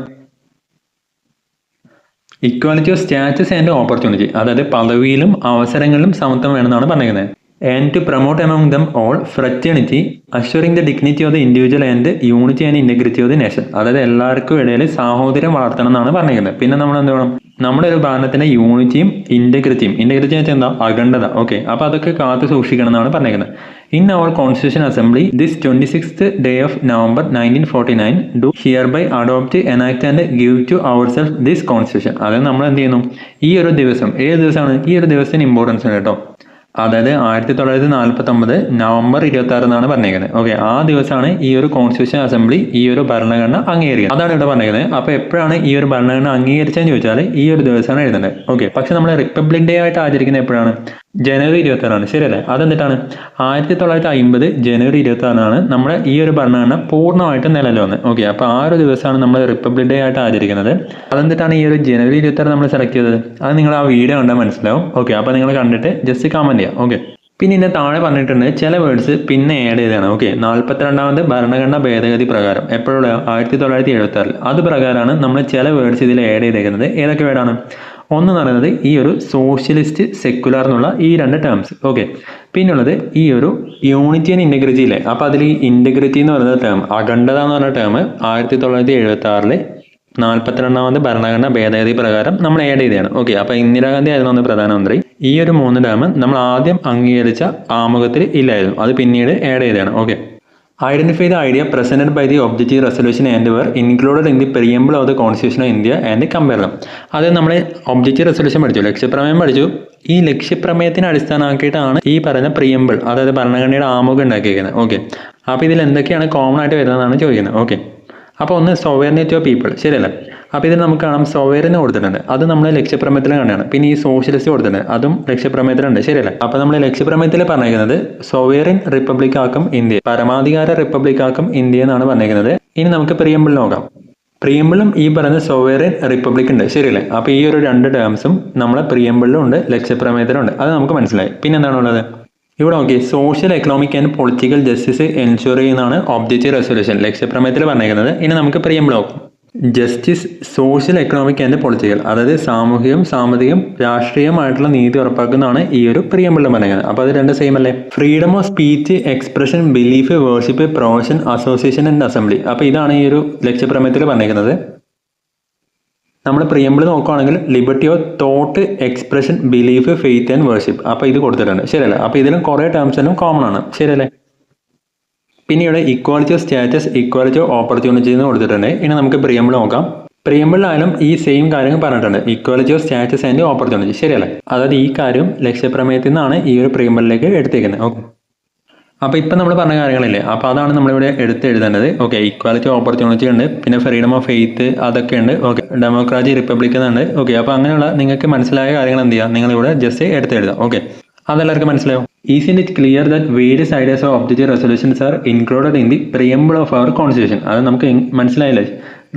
Equality of status and opportunity, അതായത് പദവിയിലും അവസരങ്ങളിലും സമത്വം വേണമെന്നാണ് പറഞ്ഞിരിക്കുന്നത്. and to promote among them all fraternity, assuring the dignity of the individual and unity and integrity of the nation. അതായത് എല്ലാവർക്കും ഇടയിൽ സാഹോദര്യം വളർത്തണം എന്നാണ് പറഞ്ഞിരിക്കുന്നത്. പിന്നെ നമ്മൾ എന്ത് വേണം, നമ്മുടെ ഒരു ഭരണത്തിന്റെ യൂണിറ്റിയും ഇന്റഗ്രിറ്റിയും എന്ന് വെച്ചാൽ എന്താ, അഖണ്ഡത. ഓക്കെ, അപ്പൊ അതൊക്കെ കാത്തു സൂക്ഷിക്കണം എന്നാണ് പറഞ്ഞിരിക്കുന്നത്. In our Constitution Assembly, this 26th day of November 1949, do hereby adopt, enact and give to ourselves this Constitution. അതായത് നമ്മൾ എന്ത് ചെയ്യുന്നു, ഈ ഒരു ദിവസം, ഏത് ദിവസമാണ്, ഈ ഒരു ദിവസത്തിന് ഇമ്പോർട്ടൻസ് ഉണ്ട് കേട്ടോ. അതായത് 1949 നവംബർ 26 എന്നാണ് പറഞ്ഞേക്കുന്നത്. ഓക്കെ, ആ ദിവസമാണ് ഈ ഒരു കോൺസ്റ്റിറ്റ്യൂഷൻ അസംബ്ലി ഈ ഒരു ഭരണഘടന അംഗീകരിക്കുന്നത്. അതാണ് ഇവിടെ പറഞ്ഞേക്കുന്നത്. അപ്പോൾ എപ്പോഴാണ് ഈ ഒരു ഭരണഘടന അംഗീകരിച്ചതെന്ന് ചോദിച്ചാൽ ഈ ഒരു ദിവസമാണ് എഴുതുന്നത്. ഓക്കെ, പക്ഷെ നമ്മൾ റിപ്പബ്ലിക് ഡേ ആയിട്ട് ആചരിക്കുന്നത് എപ്പോഴാണ്, ജനുവരി 26 ശരിയല്ലേ. അതെന്തിട്ടാണ്, 1950 ജനുവരി 26 നമ്മുടെ ഈ ഒരു ഭരണഘടന പൂർണ്ണമായിട്ട് നിലവിൽ വന്നത്. ഓക്കെ, അപ്പോൾ ആ ഒരു ദിവസമാണ് നമ്മൾ റിപ്പബ്ലിക് ഡേ ആയിട്ട് ആചരിക്കുന്നത്. അതെന്തിട്ടാണ് ഈ ഒരു ജനുവരി 26 നമ്മൾ സെലക്ട് ചെയ്തത്, അത് നിങ്ങൾ ആ വീഡിയോ കണ്ടാൽ മനസ്സിലാവും. ഓക്കെ, അപ്പോൾ നിങ്ങൾ കണ്ടിട്ട് ജസ്റ്റ് കമന്റ് ചെയ്യാം. ഓക്കെ, പിന്നെ ഇതിന്റെ താഴെ പറഞ്ഞിട്ടുണ്ട് ചില വേർഡ്സ് പിന്നെ ആഡ് ചെയ്തതാണ്. ഓക്കെ, 42ാമത് ഭരണഘടനാ ഭേദഗതി പ്രകാരം എപ്പോഴുള്ള 1976 അത് പ്രകാരമാണ് നമ്മൾ ചില വേർഡ്സ് ഇതിൽ ആഡ് ചെയ്തേക്കുന്നത്. ഏതൊക്കെ വേർഡാണ്, ഒന്ന് പറയുന്നത് ഈ ഒരു സോഷ്യലിസ്റ്റ് സെക്കുലർ എന്നുള്ള ഈ രണ്ട് ടേംസ്. ഓക്കെ, പിന്നുള്ളത് ഈ ഒരു യൂണിറ്റി ആൻഡ് ഇന്റഗ്രിറ്റി ഇല്ലേ, അപ്പോൾ അതിൽ ഈ ഇന്റഗ്രിറ്റി എന്ന് പറയുന്ന ടേം, അഖണ്ഡത എന്ന് പറഞ്ഞ ടേം 1976 42ാമത് ഭരണഘടനാ ഭേദഗതി പ്രകാരം നമ്മൾ ആഡ് ചെയ്തതാണ്. ഓക്കെ, അപ്പോൾ ഇന്ദിരാഗാന്ധി ആയിരുന്നു അന്ന് പ്രധാനമന്ത്രി. ഈ ഒരു 3 ടേം നമ്മൾ ആദ്യം അംഗീകരിച്ച ആമുഖത്തിൽ ഇല്ലായിരുന്നു, അത് പിന്നീട് ആഡ് ചെയ്തതാണ്. Okay, identify the idea presented by the objective resolution and were included in the preamble of the constitution of India and compare them. അത് നമ്മൾ ഒബ്ജക്റ്റീവ് റെസൊല്യൂഷൻ പഠിച്ചു, ലക്ഷ്യപ്രമേയം പഠിച്ചു. ഈ ലക്ഷ്യപ്രമേയത്തിന് അടിസ്ഥാനമാക്കിയിട്ടാണ് ഈ പറയുന്ന പ്രിയമ്പിൾ, അതായത് ഭരണഘടനയുടെ ആമുഖം ഉണ്ടാക്കിയിരിക്കുന്നത്. ഓക്കെ, അപ്പോൾ ഇതിൽ എന്തൊക്കെയാണ് കോമൺ ആയിട്ട് വരുന്നതെന്നാണ് ചോദിക്കുന്നത്. ഓക്കെ, അപ്പോൾ ഒന്ന് സോവറിനിറ്റി ഓഫ് പീപ്പിൾ, ശരിയല്ല. അപ്പോൾ ഇതിൽ നമുക്ക് കാണാം സോവറിന് കൊടുത്തിട്ടുണ്ട്, അത് നമ്മൾ ലക്ഷ്യപ്രമേയത്തിൽ കണ്ടാണ്. പിന്നെ ഈ സോഷ്യലിസ്റ്റ് കൊടുത്തിട്ടുണ്ട്, അതും ലക്ഷ്യപ്രമേയത്തിലുണ്ട്, ശരിയല്ല. അപ്പോൾ നമ്മൾ ലക്ഷ്യപ്രമേയത്തിൽ പറഞ്ഞിരിക്കുന്നത് സോവറിൻ റിപ്പബ്ലിക് ആക്കും ഇന്ത്യ, പരമാധികാര റിപ്പബ്ലിക് ആക്കും ഇന്ത്യ എന്നാണ് പറഞ്ഞിരിക്കുന്നത്. ഇനി നമുക്ക് പ്രിയമ്പിൾ നോക്കാം. പ്രിയമ്പിളും ഈ പറയുന്ന സോവറിൻ റിപ്പബ്ലിക് ഉണ്ട്, ശരിയല്ലേ. അപ്പോൾ ഈ ഒരു രണ്ട് ടേംസും നമ്മളെ പ്രിയമ്പിളിലും ഉണ്ട്, ലക്ഷ്യപ്രമേയത്തിലും ഉണ്ട്, അത് നമുക്ക് മനസ്സിലായി. പിന്നെ എന്താണുള്ളത് ഇവിടെ നോക്കി, social economic and political justice ensure ചെയ്യുന്നതാണ് ഒബ്ജക്റ്റീവ് റെസൊല്യൂഷൻ ലക്ഷ്യപ്രമേയത്തിൽ പറഞ്ഞിരിക്കുന്നത്. ഇനി നമുക്ക് പ്രിയമ്പിൾ നോക്കാം. Justice, social economic and political, അതായത് സാമൂഹികവും സാമ്പത്തികവും രാഷ്ട്രീയമായിട്ടുള്ള നീതി ഉറപ്പാക്കുന്നതാണ് ഈ ഒരു പ്രിയമ്പിളിൽ പറഞ്ഞിരിക്കുന്നത്. അപ്പോൾ അത് രണ്ട് സെയിം അല്ലേ. Freedom of speech, expression, belief, worship, profession, association and assembly. അപ്പോൾ ഇതാണ് ഈ ഒരു ലക്ഷ്യപ്രമേയത്തിൽ പറഞ്ഞിരിക്കുന്നത്. നമ്മൾ പ്രിയമ്പിൾ നോക്കുകയാണെങ്കിൽ liberty of thought, expression, belief, faith and worship, അപ്പോൾ ഇത് കൊടുത്തിട്ടുണ്ട്, ശരിയല്ലേ. അപ്പോൾ ഇതിലും കുറേ ടേംസിനും കോമൺ ആണ്, ശരിയല്ലേ. പിന്നെ ഇവിടെ equality of status, equality of opportunity എന്ന് കൊടുത്തിട്ടുണ്ട്. ഇനി നമുക്ക് പ്രിയമ്പിൾ നോക്കാം. പ്രിയമ്പിളിലായാലും ഈ സെയിം കാര്യങ്ങൾ പറഞ്ഞിട്ടുണ്ട്, equality of status and opportunity, ശരിയല്ലേ. അതായത് ഈ കാര്യം ലക്ഷ്യപ്രമേയത്തിൽ നിന്നാണ് ഈ ഒരു പ്രിയമ്പിളിലേക്ക് എടുത്തേക്കുന്നത്. ഓക്കെ, അപ്പോൾ ഇപ്പം നമ്മൾ പറഞ്ഞ കാര്യങ്ങളില്ലേ, അപ്പോൾ അതാണ് നമ്മളിവിടെ എഴുതേണ്ടത്. ഓക്കെ, ഈക്വാലിറ്റി ഓപ്പർച്യൂണിറ്റി ഉണ്ട്, പിന്നെ ഫ്രീഡം ഓഫ് ഫെയ്ത്ത് അതൊക്കെ ഉണ്ട്. ഓക്കെ, ഡെമോക്രാസി, റിപ്പബ്ലിക് എന്നുണ്ട്. ഓക്കെ, അപ്പോൾ അങ്ങനെയുള്ള നിങ്ങൾക്ക് മനസ്സിലായ കാര്യങ്ങൾ എന്ത് ചെയ്യുക, നിങ്ങളിവിടെ ജസ്റ്റ് എടുത്തെഴുതാം. ഓക്കെ, അതെല്ലാവർക്കും മനസ്സിലാവും. Is it clear that various ideas of objective resolutions are included in the preamble of our constitution. അത് നമുക്ക് മനസ്സിലായില്ലേ,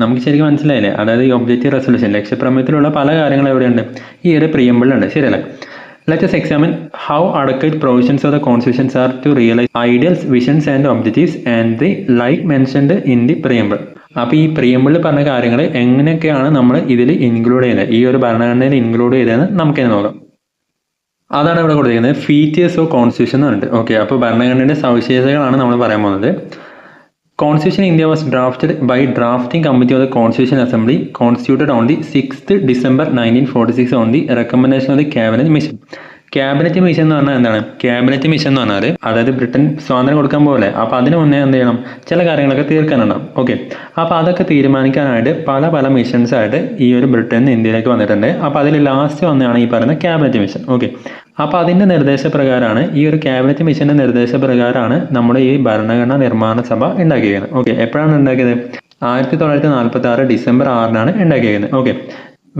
നമുക്ക് ശരിക്കും മനസ്സിലായില്ലേ. അതായത് ഈ ഒബ്ജക്റ്റീവ് റെസൊല്യൂഷൻ ലക്ഷ്യപ്രമേയത്തിലുള്ള പല കാര്യങ്ങളും എവിടെയുണ്ട്, ഈ ഒരു പ്രിയമ്പിളുണ്ട്, ശരിയല്ലേ. Let us examine how adequate provisions of the constitutions are to realize ideals, visions and objectives and the like mentioned in the preamble. അപ്പോൾ ഈ പ്രിയമ്പിളിൽ പറഞ്ഞ കാര്യങ്ങൾ എങ്ങനെയൊക്കെയാണ് നമ്മൾ ഇതിൽ ഇൻക്ലൂഡ് ചെയ്യുന്നത്, ഈ ഒരു ഭരണഘടനയിൽ ഇൻക്ലൂഡ് ചെയ്തതെന്ന് നമുക്കിത് നോക്കാം. അതാണ് ഇവിടെ കൊടുത്തിരിക്കുന്നത്, ഫീച്ചേഴ്സ് ഓഫ് കോൺസ്റ്റിറ്റ്യൂഷൻ എന്ന് പറഞ്ഞിട്ട്. ഓക്കെ, അപ്പോൾ ഭരണഘടനയുടെ സവിശേഷതകളാണ് നമ്മൾ പറയാൻ പോകുന്നത്. Constitution India was drafted by drafting committee of the Constitution Assembly constituted on the 6th December 1946 on the recommendation of the Cabinet Mission. Cabinet mission എന്ന് പറഞ്ഞാൽ എന്താണ്, ക്യാബിനറ്റ് മിഷൻ എന്ന് പറഞ്ഞാൽ അതായത് ബ്രിട്ടൻ സ്വാതന്ത്ര്യം കൊടുക്കാൻ പോലെ, അപ്പോൾ അതിന് മുന്നേ എന്ത് ചെയ്യണം, ചില കാര്യങ്ങളൊക്കെ തീർക്കാനുണ്ടാവും. ഓക്കെ, അപ്പോൾ അതൊക്കെ തീരുമാനിക്കാനായിട്ട് പല മിഷൻസ് ആയിട്ട് ഈ ഒരു ബ്രിട്ടൻ ഇന്ത്യയിലേക്ക് വന്നിട്ടുണ്ട്. അപ്പോൾ അതിൽ ലാസ്റ്റ് വന്നതാണ് ഈ പറയുന്ന ക്യാബിനറ്റ് മിഷൻ. ഓക്കെ, അപ്പോൾ അതിൻ്റെ നിർദ്ദേശപ്രകാരമാണ്, ഈ ഒരു ക്യാബിനറ്റ് മിഷൻ്റെ നിർദ്ദേശപ്രകാരമാണ് നമ്മുടെ ഈ ഭരണഘടനാ നിർമ്മാണ സഭ ഉണ്ടാക്കിയിരിക്കുന്നത്. ഓക്കെ, എപ്പോഴാണ് ഉണ്ടാക്കിയത്, 1946 ഡിസംബർ 6 ഉണ്ടാക്കിയിരിക്കുന്നത്. Okay,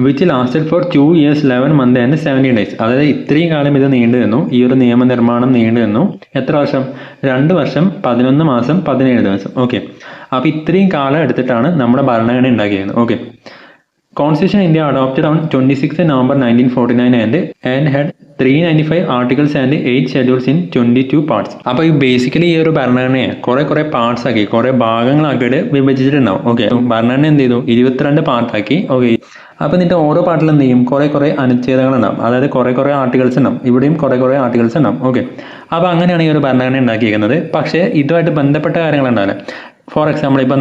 which lasted for 2 years 11 months and 17 days. അതായത് ഇത്രയും കാലം ഇത് നീണ്ടു നിന്നു, ഈ ഒരു നിയമനിർമ്മാണം നീണ്ടു നിന്നു. എത്ര വർഷം, 2 വർഷം 11 മാസം 17 ദിവസം. ഓക്കെ, അപ്പോൾ ഇത്രയും കാലം എടുത്തിട്ടാണ് നമ്മുടെ ഭരണഘടന ഉണ്ടാക്കിയത്. Okay, Constitution India adopted on 26th November 1949 and had 395 articles and 8 schedules in 22 parts. അപ്പോൾ ഈ ബേസിക്കലി ഈ ഒരു ഭരണഘടനയെ കുറേ പാർട്സ് ആക്കി, കുറേ ഭാഗങ്ങളാക്കിയിട്ട് വിഭജിച്ചിട്ടുണ്ടാവും. ഓക്കെ, ഭരണഘടന എന്ത് ചെയ്തു, 22 പാർട്ടാക്കി. ഓക്കെ, അപ്പോൾ എന്നിട്ട് ഓരോ പാർട്ടിലും എന്ത് ചെയ്യും, കുറേ അനുച്ഛേദങ്ങളുണ്ടാവും, അതായത് കുറേ ആർട്ടിക്കിൾസ് ഉണ്ടാവും, ഇവിടെയും കുറേ ആർട്ടിക്കിൾസ് ഉണ്ടാവും. ഓക്കെ, അപ്പോൾ അങ്ങനെയാണ് ഈ ഒരു ഭരണഘടന ഉണ്ടാക്കിയിരിക്കുന്നത്. പക്ഷേ ഇതുമായിട്ട് ബന്ധപ്പെട്ട കാര്യങ്ങളുണ്ടാവില്ല. ഫോർ എക്സാമ്പിൾ ഇപ്പം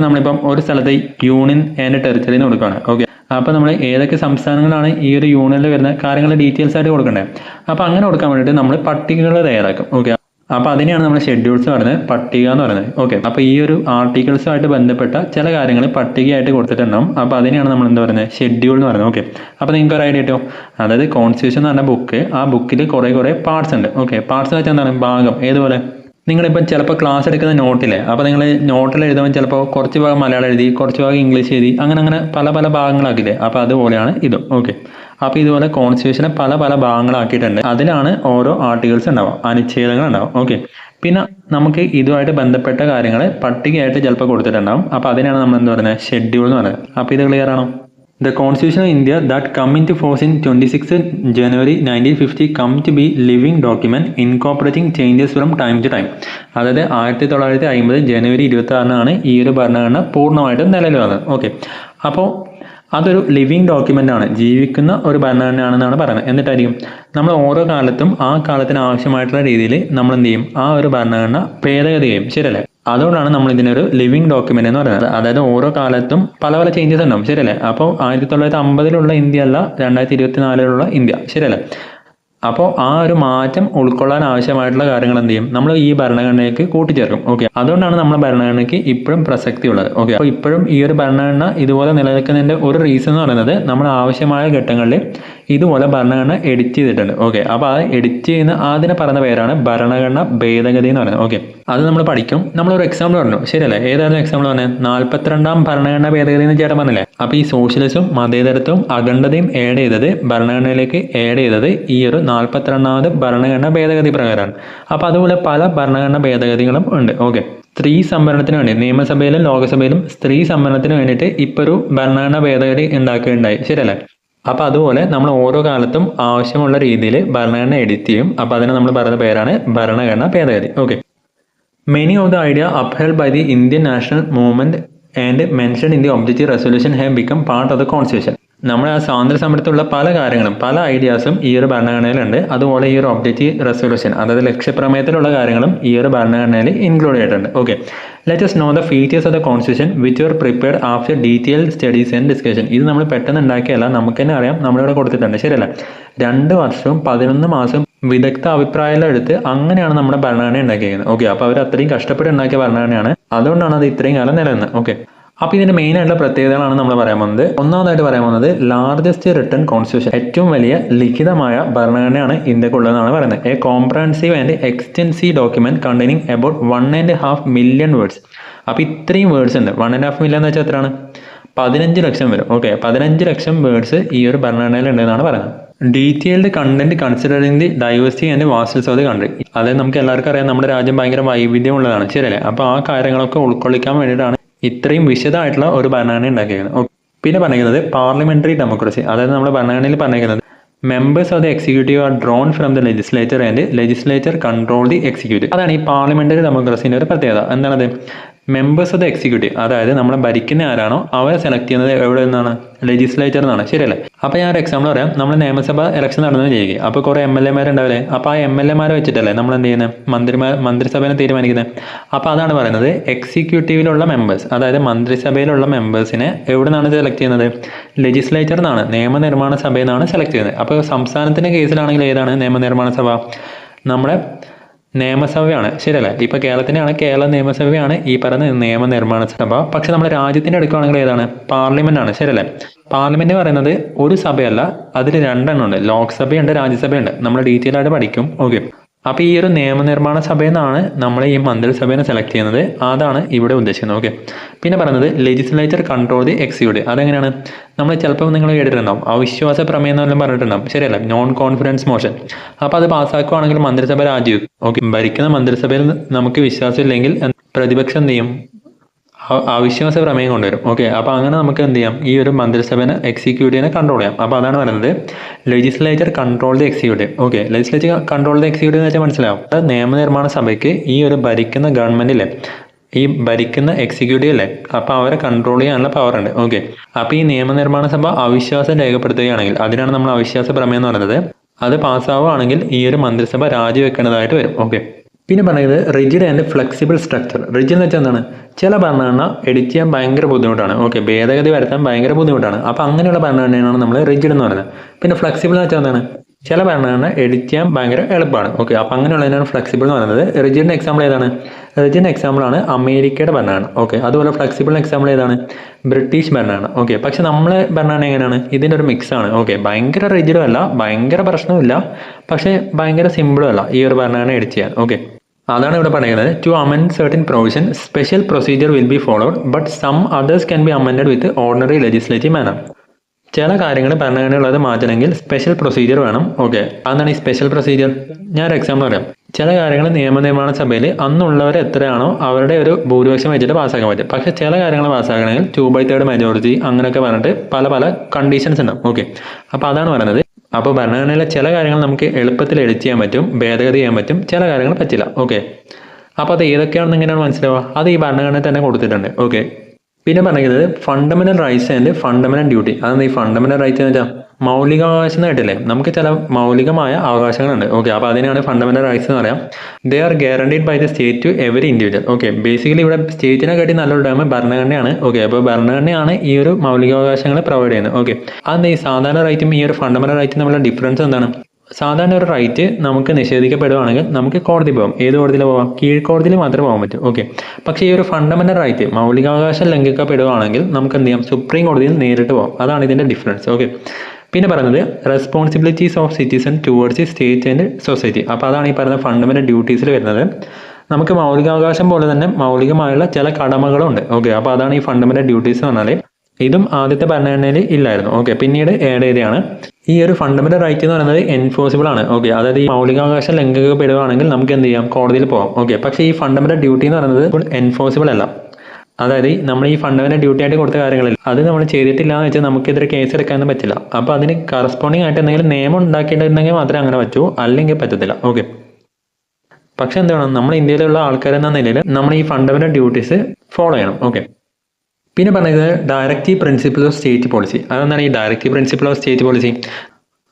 നമ്മളിപ്പം ഒരു സ്ഥലത്ത് യൂണിയൻ ആൻഡ് ടെറിട്ടറി എന്ന് കൊടുക്കുകയാണ്. ഓക്കെ, അപ്പോൾ നമ്മൾ ഏതൊക്കെ സംസ്ഥാനങ്ങളാണ് ഈ ഒരു യൂണിയനിൽ വരുന്ന കാര്യങ്ങൾ ഡീറ്റെയിൽസ് ആയിട്ട് കൊടുക്കേണ്ടത്. അപ്പോൾ അങ്ങനെ കൊടുക്കാൻ വേണ്ടിയിട്ട് നമ്മൾ പട്ടികകൾ തയ്യാറാക്കും. ഓക്കെ, അപ്പോൾ അതിനെയാണ് നമ്മൾ ഷെഡ്യൂൾസ് പറയുന്നത്, പട്ടിക എന്ന് പറയുന്നത്. ഓക്കെ, അപ്പോൾ ഈ ഒരു ആർട്ടിക്കിൾസുമായിട്ട് ബന്ധപ്പെട്ട ചില കാര്യങ്ങൾ പട്ടികയായിട്ട് കൊടുത്തിട്ടുണ്ടാവും. അപ്പോൾ അതിനെയാണ് നമ്മൾ എന്താ പറയുന്നത്, ഷെഡ്യൂൾ എന്ന് പറയുന്നത്. ഓക്കെ, അപ്പോൾ നിങ്ങൾക്ക് ഒരു ഐഡിയ കിട്ടുമോ? അതായത് കോൺസ്റ്റിറ്റ്യൂഷൻ എന്ന് പറഞ്ഞ ബുക്ക്, ആ ബുക്കിൽ കുറേ പാർട്സ് ഉണ്ട്. ഓക്കെ, പാർട്സ് വെച്ചാൽ എന്താണ്, ഭാഗം. ഏതുപോലെ നിങ്ങളിപ്പോൾ ചിലപ്പോൾ ക്ലാസ് എടുക്കുന്ന നോട്ടില്ലേ, അപ്പോൾ നിങ്ങൾ നോട്ടിൽ എഴുതുമ്പോൾ ചിലപ്പോൾ കുറച്ച് ഭാഗം മലയാളം എഴുതി, കുറച്ച് ഭാഗം ഇംഗ്ലീഷ് എഴുതി, അങ്ങനെ പല ഭാഗങ്ങളാക്കില്ലേ. അപ്പോൾ അതുപോലെയാണ് ഇതും. ഓക്കെ, അപ്പോൾ ഇതുപോലെ കോൺസ്റ്റിറ്റ്യൂഷനെ പല ഭാഗങ്ങളാക്കിയിട്ടുണ്ട്. അതിലാണ് ഓരോ ആർട്ടിക്കിൾസ് ഉണ്ടാവും, അനുച്ഛേദങ്ങൾ ഉണ്ടാവും. ഓക്കെ, പിന്നെ നമുക്ക് ഇതുമായിട്ട് ബന്ധപ്പെട്ട കാര്യങ്ങൾ പട്ടികയായിട്ട് ചിലപ്പോൾ കൊടുത്തിട്ടുണ്ടാവും. അപ്പോൾ അതിനാണ് നമ്മൾ എന്താ പറയുന്നത്, ഷെഡ്യൂൾ എന്ന് പറയുന്നത്. അപ്പോൾ ഇത് ക്ലിയർ ആണോ? The Constitution of India that come into force in 26 January 1950 come to be living document incorporating changes from time to time. അതായത് 1950 ജനുവരി 26 ഈ ഒരു ഭരണഘടന പൂർണ്ണമായിട്ടും നിലവിൽ വന്നത്. ഓക്കെ, അപ്പോൾ അതൊരു ലിവിങ് ഡോക്യുമെൻ്റ് ആണ്, ജീവിക്കുന്ന ഒരു ഭരണഘടനയാണെന്നാണ് പറയുന്നത്. എന്നിട്ടായിരിക്കും നമ്മൾ ഓരോ കാലത്തും ആ കാലത്തിന് ആവശ്യമായിട്ടുള്ള രീതിയിൽ നമ്മൾ എന്ത് ചെയ്യും, ആ ഒരു ഭരണഘടന ഭേദഗതി ചെയ്യും. ശരിയല്ലേ? അതുകൊണ്ടാണ് നമ്മൾ ഇതിനൊരു ലിവിങ് ഡോക്യുമെന്റ് എന്ന് പറയുന്നത്. അതായത് ഓരോ കാലത്തും പല ചേഞ്ചസ് ഉണ്ടാവും. ശരിയല്ലേ? അപ്പോൾ 1950 ഇന്ത്യ അല്ല 2024 ഇന്ത്യ. ശരിയല്ലേ? അപ്പോൾ ആ ഒരു മാറ്റം ഉൾക്കൊള്ളാൻ ആവശ്യമായിട്ടുള്ള കാര്യങ്ങൾ എന്ത് ചെയ്യും, നമ്മൾ ഈ ഭരണഘടനയ്ക്ക് കൂട്ടിച്ചേർക്കും. ഓക്കെ, അതുകൊണ്ടാണ് നമ്മുടെ ഭരണഘടനയ്ക്ക് ഇപ്പോഴും പ്രസക്തി ഉള്ളത്. ഓക്കെ, അപ്പോൾ ഇപ്പോഴും ഈ ഒരു ഭരണഘടന ഇതുപോലെ നിലനിൽക്കുന്നതിൻ്റെ ഒരു റീസൺ എന്ന് പറയുന്നത് നമ്മൾ ആവശ്യമായ ഘട്ടങ്ങളിൽ ഇതുപോലെ ഭരണഘടന എഡിറ്റ് ചെയ്തിട്ടുണ്ട്. ഓക്കെ, അപ്പോൾ ആ എഡിറ്റ് ചെയ്യുന്ന അതിനെ പറയുന്ന പേരാണ് ഭരണഘടന ഭേദഗതി എന്ന് പറയുന്നത്. ഓക്കെ, അത് നമ്മൾ പഠിക്കും. നമ്മളൊരു എക്സാമ്പിൾ പറഞ്ഞു. ശരിയല്ലേ? ഏതായിരുന്നു എക്സാമ്പിൾ പറഞ്ഞത്? 42ാം ഭരണഘടന ഭേദഗതി എന്ന് ചേട്ടൻ പറഞ്ഞില്ലേ? അപ്പോൾ ഈ സോഷ്യലിസവും മതേതരത്വവും അഖണ്ഡതയും ആഡ് ചെയ്തത്, ഭരണഘടനയിലേക്ക് ആഡ് ചെയ്തത് ഈ ഒരു 42ാമത് ഭരണഘടന ഭേദഗതി പ്രകാരമാണ്. അപ്പോൾ അതുപോലെ പല ഭരണഘടന ഭേദഗതികളും ഉണ്ട്. ഓക്കെ, സ്ത്രീ സംവരണത്തിന് വേണ്ടി നിയമസഭയിലും ലോകസഭയിലും സ്ത്രീ സംവരണത്തിന് വേണ്ടിയിട്ട് ഇപ്പോൾ ഒരു ഭരണഘടന ഭേദഗതി ഉണ്ടാക്കുകയുണ്ടായി. ശരിയല്ലേ? അപ്പോൾ അതുപോലെ നമ്മൾ ഓരോ കാലത്തും ആവശ്യമുള്ള രീതിയിൽ ഭരണഘടന എഡിറ്റ് ചെയ്യും. അപ്പോൾ അതിനെ നമ്മൾ പറയുന്ന പേരാണ് ഭരണഘടന ഭേദഗതി. Okay, many of the idea upheld by the Indian national movement and mentioned in the objective resolution have become part of the constitution. നമ്മുടെ ആ സ്വാതന്ത്ര്യ സമരത്തിലുള്ള പല കാര്യങ്ങളും പല ഐഡിയാസും ഈ ഒരു ഭരണഘടനയിലുണ്ട്. അതുപോലെ ഈ ഒരു ഒബ്ജക്റ്റീവ് റെസൊല്യൂഷൻ, അതായത് ലക്ഷ്യപ്രമേയത്തിലുള്ള കാര്യങ്ങളും ഈ ഒരു ഭരണഘടനയിൽ ഇൻക്ലൂഡ് ചെയ്തിട്ടുണ്ട്. Okay, let us know the features of the constitution which were prepared after detailed studies and discussion. ഇത് നമ്മൾ പെട്ടെന്ന് ഉണ്ടാക്കിയല്ല, നമുക്ക് തന്നെ അറിയാം, നമ്മളിവിടെ കൊടുത്തിട്ടുണ്ട്. ശരിയല്ല? 2 വർഷവും 11 മാസവും വിദഗ്ധ അഭിപ്രായം എടുത്ത് അങ്ങനെയാണ് നമ്മുടെ ഭരണഘടന ഉണ്ടാക്കിയിരിക്കുന്നത്. ഓക്കെ, അപ്പോൾ അവർ അത്രയും കഷ്ടപ്പെട്ട് ഉണ്ടാക്കിയ ഭരണഘടനയാണ്. അതുകൊണ്ടാണ് അത് ഇത്രയും കാലം നിലനിന്നത്. ഓക്കെ, അപ്പോൾ ഇതിൻ്റെ മെയിൻ ആയിട്ടുള്ള പ്രത്യേകതകളാണ് നമ്മൾ പറയാൻ പോകുന്നത്. ഒന്നാമതായിട്ട് പറയാൻ പോകുന്നത് ലാർജസ്റ്റ് റിട്ടൺ കോൺസ്റ്റിറ്റ്യൂഷൻ, ഏറ്റവും വലിയ ലിഖിതമായ ഭരണഘടനയാണ് ഇന്ത്യക്കുള്ളതെന്നാണ് പറയുന്നത്. A comprehensive and extensive document containing about 1.5 million words. അപ്പോൾ ഇത്രയും വേർഡ്സ് ഉണ്ട്. 1.5 മില്യൺ എന്ന് വെച്ചാൽ എത്രയാണ്? 15 ലക്ഷം വരും. ഓക്കെ, 15 ലക്ഷം വേർഡ്സ് ഈ ഒരു ഭരണഘടനയിൽ ഉണ്ടെന്നാണ് പറയുന്നത്. Detailed content considering the diversity and vastness of the country. അതായത് നമുക്ക് എല്ലാവർക്കും അറിയാം നമ്മുടെ രാജ്യം ഭയങ്കര വൈവിധ്യമുള്ളതാണ്. ശരിയല്ലേ? അപ്പോൾ ആ കാര്യങ്ങളൊക്കെ ഉൾക്കൊള്ളിക്കാൻ വേണ്ടിയിട്ടാണ് ഇത്രയും വിശദമായിട്ടുള്ള ഒരു ഭരണഘടന ഉണ്ടാക്കിയിരിക്കുന്നത്. പിന്നെ പറഞ്ഞിരിക്കുന്നത് പാർലമെന്ററി ഡെമോക്രസി. അതായത് നമ്മുടെ ഭരണഘടനയിൽ പറഞ്ഞിരിക്കുന്നത് members of the executive are drawn from the legislature and legislature control the executive. അതാണ് ഈ പാർലമെന്ററി ഡെമോക്രസിന്റെ ഒരു പ്രത്യേകത. എന്താണത്? മെമ്പേഴ്സ് ഓഫ് ദി എക്സിക്യൂട്ടീവ്, അതായത് നമ്മളെ ഭരിക്കുന്ന ആരാണോ അവരെ സെലക്ട് ചെയ്യുന്നത് എവിടെ നിന്നാണ്? ലെജിസ്ലേച്ചർ എന്നാണ്. ശരിയല്ലേ? അപ്പോൾ ഞാൻ ഒരു എക്സാമ്പിൾ പറയാം. നമ്മൾ നിയമസഭ ഇലക്ഷൻ നടന്നു ചെയ്യുക. അപ്പോൾ കുറേ MLA ഉണ്ടാവില്ലേ? അപ്പോൾ ആ MLA വെച്ചിട്ടല്ലേ നമ്മൾ എന്ത് ചെയ്യുന്നത്? മന്ത്രിസഭയെ തീരുമാനിക്കുന്നത്. അപ്പോൾ അതാണ് പറയുന്നത് എക്സിക്യൂട്ടീവിലുള്ള മെമ്പേഴ്സ്, അതായത് മന്ത്രിസഭയിലുള്ള മെമ്പേഴ്സിനെ എവിടെ നിന്നാണ് സെലക്ട് ചെയ്യുന്നത്? ലെജിസ്ലേച്ചർ എന്നാണ്, നിയമനിർമ്മാണ സഭയിൽ നിന്നാണ് സെലക്ട് ചെയ്യുന്നത്. അപ്പോൾ സംസ്ഥാനത്തിൻ്റെ കേസിലാണെങ്കിൽ ഏതാണ് നിയമനിർമ്മാണ സഭ? നമ്മുടെ നിയമസഭയാണ്. ശരിയല്ലേ? ഇപ്പോൾ കേരളത്തിനാണ് കേരള നിയമസഭയാണ് ഈ പറയുന്ന നിയമനിർമ്മാണ സഭ. പക്ഷെ നമ്മുടെ രാജ്യത്തിൻ്റെ എടുക്കുകയാണെങ്കിൽ ഏതാണ്? പാർലമെന്റ് ആണ്. ശരിയല്ലേ? പാർലമെന്റ് പറയുന്നത് ഒരു സഭയല്ല, അതിൽ 2 എണ്ണം ഉണ്ട്. ലോക്സഭയുണ്ട്, രാജ്യസഭയുണ്ട്. നമ്മൾ ഡീറ്റെയിൽ ആയിട്ട് പഠിക്കും. ഓക്കെ, അപ്പോൾ ഈ ഒരു നിയമനിർമ്മാണ സഭയിൽ നിന്നാണ് നമ്മൾ ഈ മന്ത്രിസഭയെ സെലക്ട് ചെയ്യുന്നത്. അതാണ് ഇവിടെ ഉദ്ദേശിക്കുന്നത്. ഓക്കെ, പിന്നെ പറയുന്നത് ലെജിസ്ലേച്ചർ കൺട്രോൾ ദി എക്സിക്യൂട്ടീവ്. അതെങ്ങനെയാണ്? നമ്മൾ ചിലപ്പോൾ നിങ്ങൾ കേട്ടിട്ടുണ്ടാവും അവിശ്വാസ പ്രമേയം എന്നെല്ലാം പറഞ്ഞിട്ടുണ്ടാവും. ശരിയല്ല? Non confidence motion. അപ്പോൾ അത് പാസ്സാക്കുകയാണെങ്കിൽ മന്ത്രിസഭ രാജിവെക്കും. ഓക്കെ, ഭരിക്കുന്ന മന്ത്രിസഭയിൽ നമുക്ക് വിശ്വാസമില്ലെങ്കിൽ പ്രതിപക്ഷം എന്ത് ചെയ്യും? അവിശ്വാസ പ്രമേയം കൊണ്ടുവരും. ഓക്കെ, അപ്പോൾ അങ്ങനെ നമുക്ക് എന്ത് ചെയ്യാം? ഈ ഒരു മന്ത്രിസഭനെ എക്സിക്യൂട്ടീവിനെ കൺട്രോൾ ചെയ്യാം. അപ്പോൾ അതാണ് പറയുന്നത് legislature control the executive. Okay, legislature control the executive എന്ന് വെച്ചാൽ മനസ്സിലാവും. നിയമനിർമ്മാണ സഭയ്ക്ക് ഈ ഒരു ഭരിക്കുന്ന ഗവൺമെന്റിലെ ഈ ഭരിക്കുന്ന എക്സിക്യൂട്ടീവ് അല്ലേ, അപ്പോൾ അവരെ കൺട്രോൾ ചെയ്യാനുള്ള പവർ ഉണ്ട്. ഓക്കെ, അപ്പോൾ ഈ നിയമനിർമ്മാണ സഭ അവിശ്വാസം രേഖപ്പെടുത്തുകയാണെങ്കിൽ, അതിനാണ് നമ്മൾ അവിശ്വാസ പ്രമേയം എന്ന് പറയുന്നത്, അത് പാസ്സാവുകയാണെങ്കിൽ ഈ ഒരു മന്ത്രിസഭ രാജിവെക്കേണ്ടതായിട്ട് വരും. ഓക്കെ, പിന്നെ പറയുന്നത് rigid and flexible structure. Rigid എന്ന് വെച്ചാൽ എന്താണ്? ചില ഭരണഘടന എഡിറ്റ് ചെയ്യാൻ ഭയങ്കര ബുദ്ധിമുട്ടാണ്. ഓക്കെ, ഭേദഗതി വരുത്താൻ ഭയങ്കര ബുദ്ധിമുട്ടാണ്. അപ്പോൾ അങ്ങനെയുള്ള ഭരണഘടനയാണ് നമ്മൾ റിജിഡ് എന്ന് പറയുന്നത്. പിന്നെ ഫ്ലെക്സിബിൾ എന്ന് വെച്ചാൽ എന്താണ്? ചില ഭരണഘടന എഡിറ്റ് ചെയ്യാൻ ഭയങ്കര എളുപ്പമാണ്. ഓക്കെ, അപ്പോൾ അങ്ങനെയുള്ളതിനാണ് ഫ്ലെക്സിബിൾ എന്ന് പറയുന്നത്. റിജിഡിൻ്റെ എക്സാമ്പിൾ ഏതാണ്? റിജിഡിൻ്റെ എക്സാമ്പിളാണ് അമേരിക്കയുടെ ഭരണഘടന. ഓക്കെ, അതുപോലെ ഫ്ലെക്സിബിൾ എക്സാമ്പിൾ ഏതാണ്? ബ്രിട്ടീഷ് ഭരണഘടന. ഓക്കെ, പക്ഷെ നമ്മളെ ഭരണഘടന എങ്ങനെയാണ്? ഇതിൻ്റെ ഒരു മിക്സ് ആണ്. ഓക്കെ, ഭയങ്കര റിജിഡും അല്ല, ഭയങ്കര പ്രശ്നവുമില്ല, പക്ഷേ ഭയങ്കര സിമ്പിളും അല്ല ഈ ഒരു ഭരണഘടന എഡിറ്റ് ചെയ്യാൻ. ഓക്കെ, അതാണ് ഇവിടെ പറയുന്നത്. To amend certain provision special procedure will be followed but some others can be amended with ordinary legislative manner. ചില കാര്യങ്ങൾ ഭരണഘടനയുള്ളത് മാറ്റണമെങ്കിൽ സ്പെഷ്യൽ പ്രൊസീജിയർ വേണം. ഓക്കെ, അതാണ് ഈ സ്പെഷ്യൽ പ്രൊസീജിയർ. ഞാൻ ഒരു എക്സാമ്പിൾ പറയാം. ചില കാര്യങ്ങൾ നിയമനിർമ്മാണ സഭയിൽ അന്നുള്ളവർ എത്രയാണോ അവരുടെ ഒരു ഭൂരിപക്ഷം വെച്ചിട്ട് പാസ്സാക്കാൻ പറ്റും. പക്ഷേ ചില കാര്യങ്ങൾ പാസ്സാക്കണമെങ്കിൽ 2/3 മെജോറിറ്റി അങ്ങനെയൊക്കെ പറഞ്ഞിട്ട് പല പല കണ്ടീഷൻസ് ഉണ്ടാവും. ഓക്കെ, അപ്പോൾ അതാണ് പറയുന്നത്. അപ്പോൾ ഭരണഘടനയിലെ ചില കാര്യങ്ങൾ നമുക്ക് എളുപ്പത്തിൽ എഡിറ്റ് ചെയ്യാൻ പറ്റും, ഭേദഗതി ചെയ്യാൻ പറ്റും, ചില കാര്യങ്ങൾ പറ്റില്ല. ഓക്കെ, അപ്പോൾ അത് ഏതൊക്കെയാണെന്ന് എങ്ങനെയാണ് മനസ്സിലാവുക? അത് ഈ ഭരണഘടനയിൽ തന്നെ കൊടുത്തിട്ടുണ്ട്. ഓക്കെ, പിന്നെ പറയുന്നത് fundamental rights and fundamental duty. അതാണ് ഈ ഫണ്ടമെന്റൽ റൈറ്റ്സ് എന്ന് വെച്ചാൽ മൗലികാവകാശം എന്ന് കേട്ടില്ലേ? നമുക്ക് ചില മൗലികമായ അവകാശങ്ങളുണ്ട്. ഓക്കെ, അപ്പോൾ അതിനാണ് ഫണ്ടമെന്റൽ റൈറ്റ്സ് എന്ന് പറയാം. They are guaranteed by the state to every individual. Okay, basically ഇവിടെ സ്റ്റേറ്റിനെ കാട്ടി നല്ലൊരു ടൈം ഭരണഘടനയാണ്. ഓക്കെ, അപ്പോൾ ഭരണഘടനയാണ് ഈ ഒരു മൗലികാവകാശങ്ങൾ പ്രൊവൈഡ് ചെയ്യുന്നത്. ഓക്കെ, അതെന്താ ഈ സാധാരണ റൈറ്റും ഈ ഒരു ഫണ്ടമെന്റൽ റൈറ്റും തമ്മിലുള്ള ഡിഫറൻസ് എന്താണ്? സാധാരണ ഒരു റൈറ്റ് നമുക്ക് നിഷേധിക്കപ്പെടുകയാണെങ്കിൽ നമുക്ക് കോടതി പോകാം. ഏത് കോടതിയിൽ പോകാം? കീഴ്ക്കോടതിയിൽ മാത്രമേ പോകാൻ പറ്റൂ. ഓക്കെ, പക്ഷേ ഈ ഒരു ഫണ്ടമെന്റൽ റൈറ്റ് മൗലികാവകാശം ലംഘിക്കപ്പെടുകയാണെങ്കിൽ നമുക്ക് എന്ത് ചെയ്യാം? സുപ്രീം കോടതിയിൽ നേരിട്ട് പോകാം. അതാണ് ഇതിൻ്റെ ഡിഫറൻസ്. ഓക്കെ, പിന്നെ പറയുന്നത് responsibilities of citizen towards the state and society. അപ്പോൾ അതാണ് ഈ പറയുന്ന ഫണ്ടമെന്റൽ ഡ്യൂട്ടീസിൽ വരുന്നത്. നമുക്ക് മൗലികാവകാശം പോലെ തന്നെ മൗലികമായുള്ള ചില കടമകളുണ്ട്. ഓക്കെ, അപ്പോൾ അതാണ് ഈ ഫണ്ടമെന്റൽ ഡ്യൂട്ടീസ് എന്ന് പറഞ്ഞാൽ. ഇതും ആദ്യത്തെ ഭരണഘടനയിൽ ഇല്ലായിരുന്നു. ഓക്കെ, പിന്നീട് ആഡ് ചെയ്തതാണ്. ഈ ഒരു ഫണ്ടമെന്റൽ റൈറ്റ് എന്ന് പറയുന്നത് എൻഫോഴ്സിബിൾ ആണ്. ഓക്കെ, അതായത് ഈ മൗലികാവകാശം ലംഘിക്കപ്പെടുകയാണെങ്കിൽ നമുക്ക് എന്ത് ചെയ്യാം? കോടതിയിൽ പോകാം. ഓക്കെ, പക്ഷേ ഈ ഫണ്ടമെന്റൽ ഡ്യൂട്ടി എന്ന് പറയുന്നത് ഇപ്പോൾ എൻഫോഴ്സിബിൾ അല്ല. അതായത് നമ്മൾ ഈ ഫണ്ടമെന്റൽ ഡ്യൂട്ടി ആയിട്ട് കൊടുത്ത കാര്യങ്ങളിൽ അത് നമ്മൾ ചെയ്തിട്ടില്ല എന്ന് വെച്ചാൽ നമുക്കെതിരെ കേസ് എടുക്കാനൊന്നും പറ്റില്ല. അപ്പോൾ അതിന് കറസ്പോണ്ടിങ് ആയിട്ട് എന്തെങ്കിലും നിയമം ഉണ്ടാക്കിയിട്ടുണ്ടെങ്കിൽ മാത്രമേ അങ്ങനെ പറ്റൂ, അല്ലെങ്കിൽ പറ്റത്തില്ല. ഓക്കെ, പക്ഷെ എന്ത് വേണം? നമ്മൾ ഇന്ത്യയിലുള്ള ആൾക്കാരെന്ന നിലയിൽ നമ്മൾ ഈ ഫണ്ടമെന്റൽ ഡ്യൂട്ടീസ് ഫോളോ ചെയ്യണം. ഓക്കെ, പിന്നെ പറയുന്നത് directive principle of state policy. അതെന്താണ് ഈ directive principle of state policy?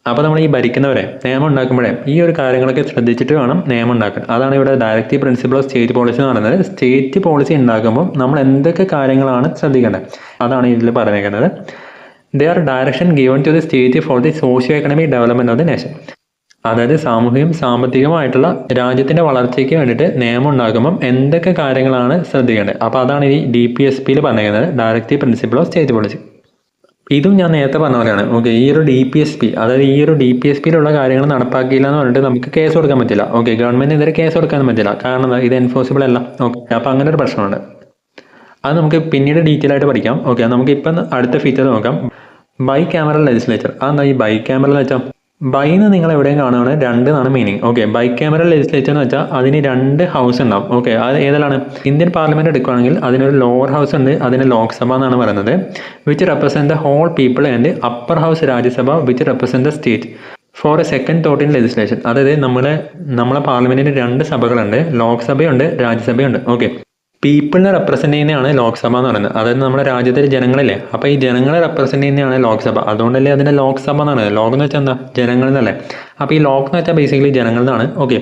അപ്പോൾ നമ്മൾ ഈ ഭരിക്കുന്നവരെ നിയമം ഉണ്ടാക്കുമ്പോഴേ ഈ ഒരു കാര്യങ്ങളൊക്കെ ശ്രദ്ധിച്ചിട്ട് വേണം നിയമം ഉണ്ടാക്കാൻ. അതാണ് ഇവിടെ directive principle of state policy എന്ന് പറയുന്നത്. സ്റ്റേറ്റ് പോളിസി ഉണ്ടാക്കുമ്പോൾ നമ്മൾ എന്തൊക്കെ കാര്യങ്ങളാണ് ശ്രദ്ധിക്കേണ്ടത് അതാണ് ഇതിൽ പറഞ്ഞേക്കുന്നത്. They are direction given to the state for the socio economic development of the nation. അതായത് സാമൂഹികവും സാമ്പത്തികമായിട്ടുള്ള രാജ്യത്തിൻ്റെ വളർച്ചയ്ക്ക് വേണ്ടിയിട്ട് നിയമം ഉണ്ടാക്കുമ്പം എന്തൊക്കെ കാര്യങ്ങളാണ് ശ്രദ്ധിക്കേണ്ടത്. അപ്പോൾ അതാണ് ഈ DPSPയിൽ പറഞ്ഞിരിക്കുന്നത്, directive principle of state policy. ഇതും ഞാൻ നേരത്തെ പറഞ്ഞ പോലെയാണ്. ഓക്കെ, ഈ ഒരു DPSP അതായത് ഈ ഒരു DPSPയിലുള്ള കാര്യങ്ങൾ നടപ്പാക്കിയില്ല എന്ന് പറഞ്ഞിട്ട് നമുക്ക് കേസ് കൊടുക്കാൻ പറ്റില്ല. ഓക്കെ, ഗവൺമെൻറ്റിനെതിരെ കേസ് കൊടുക്കാനും പറ്റില്ല, കാരണം ഇത് എൻഫോഴ്സിബിൾ അല്ല. ഓക്കെ, അപ്പോൾ അങ്ങനെ ഒരു പ്രശ്നമുണ്ട്. അത് നമുക്ക് പിന്നീട് ഡീറ്റെയിൽ ആയിട്ട് പഠിക്കാം. ഓക്കെ, നമുക്ക് ഇപ്പം അടുത്ത ഫീച്ചർ നോക്കാം. Bicameral legislature. അതെന്താ ഈ ബൈ ക്യാമറൽ വെച്ചാൽ? ബൈ എന്ന് നിങ്ങൾ എവിടെയും കാണുകയാണ് 2 എന്നാണ് meaning. Okay, bicameral legislature എന്ന് വെച്ചാൽ അതിന് 2 ഹൗസ് ഉണ്ടാവും. ഓക്കെ, അത് ഏതെല്ലാം? ഇന്ത്യൻ പാർലമെന്റ് എടുക്കുകയാണെങ്കിൽ അതിനൊരു ലോവർ ഹൗസ് ഉണ്ട്, അതിന് ലോക്സഭ എന്നാണ് പറയുന്നത്, which represent the whole people, and upper house Rajya Sabha which represent the state for a second thought in legislation. അതായത് നമ്മളെ പാർലമെന്റിന് 2 സഭകളുണ്ട്, ലോക്സഭയുണ്ട്, രാജ്യസഭയുണ്ട്. ഓക്കെ, പീപ്പിളിനെ റെപ്രസെന്റ് ചെയ്യുന്നതാണ് ലോക്സഭ എന്ന് പറയുന്നത്. അതായത് നമ്മുടെ രാജ്യത്തിലെ ജനങ്ങളില്ലേ, അപ്പോൾ ഈ ജനങ്ങളെ റെപ്രസെന്റ് ചെയ്യുന്നതാണ് ലോക്സഭ. അതുകൊണ്ടല്ലേ അതിൻ്റെ ലോക്സഭ എന്നാണ്. ലോകം എന്ന് വെച്ചാൽ എന്താ? ജനങ്ങൾ എന്നല്ലേ. അപ്പോൾ ഈ ലോക് എന്ന് വെച്ചാൽ ബേസിക്കലി ജനങ്ങൾ എന്നാണ്. ഓക്കെ,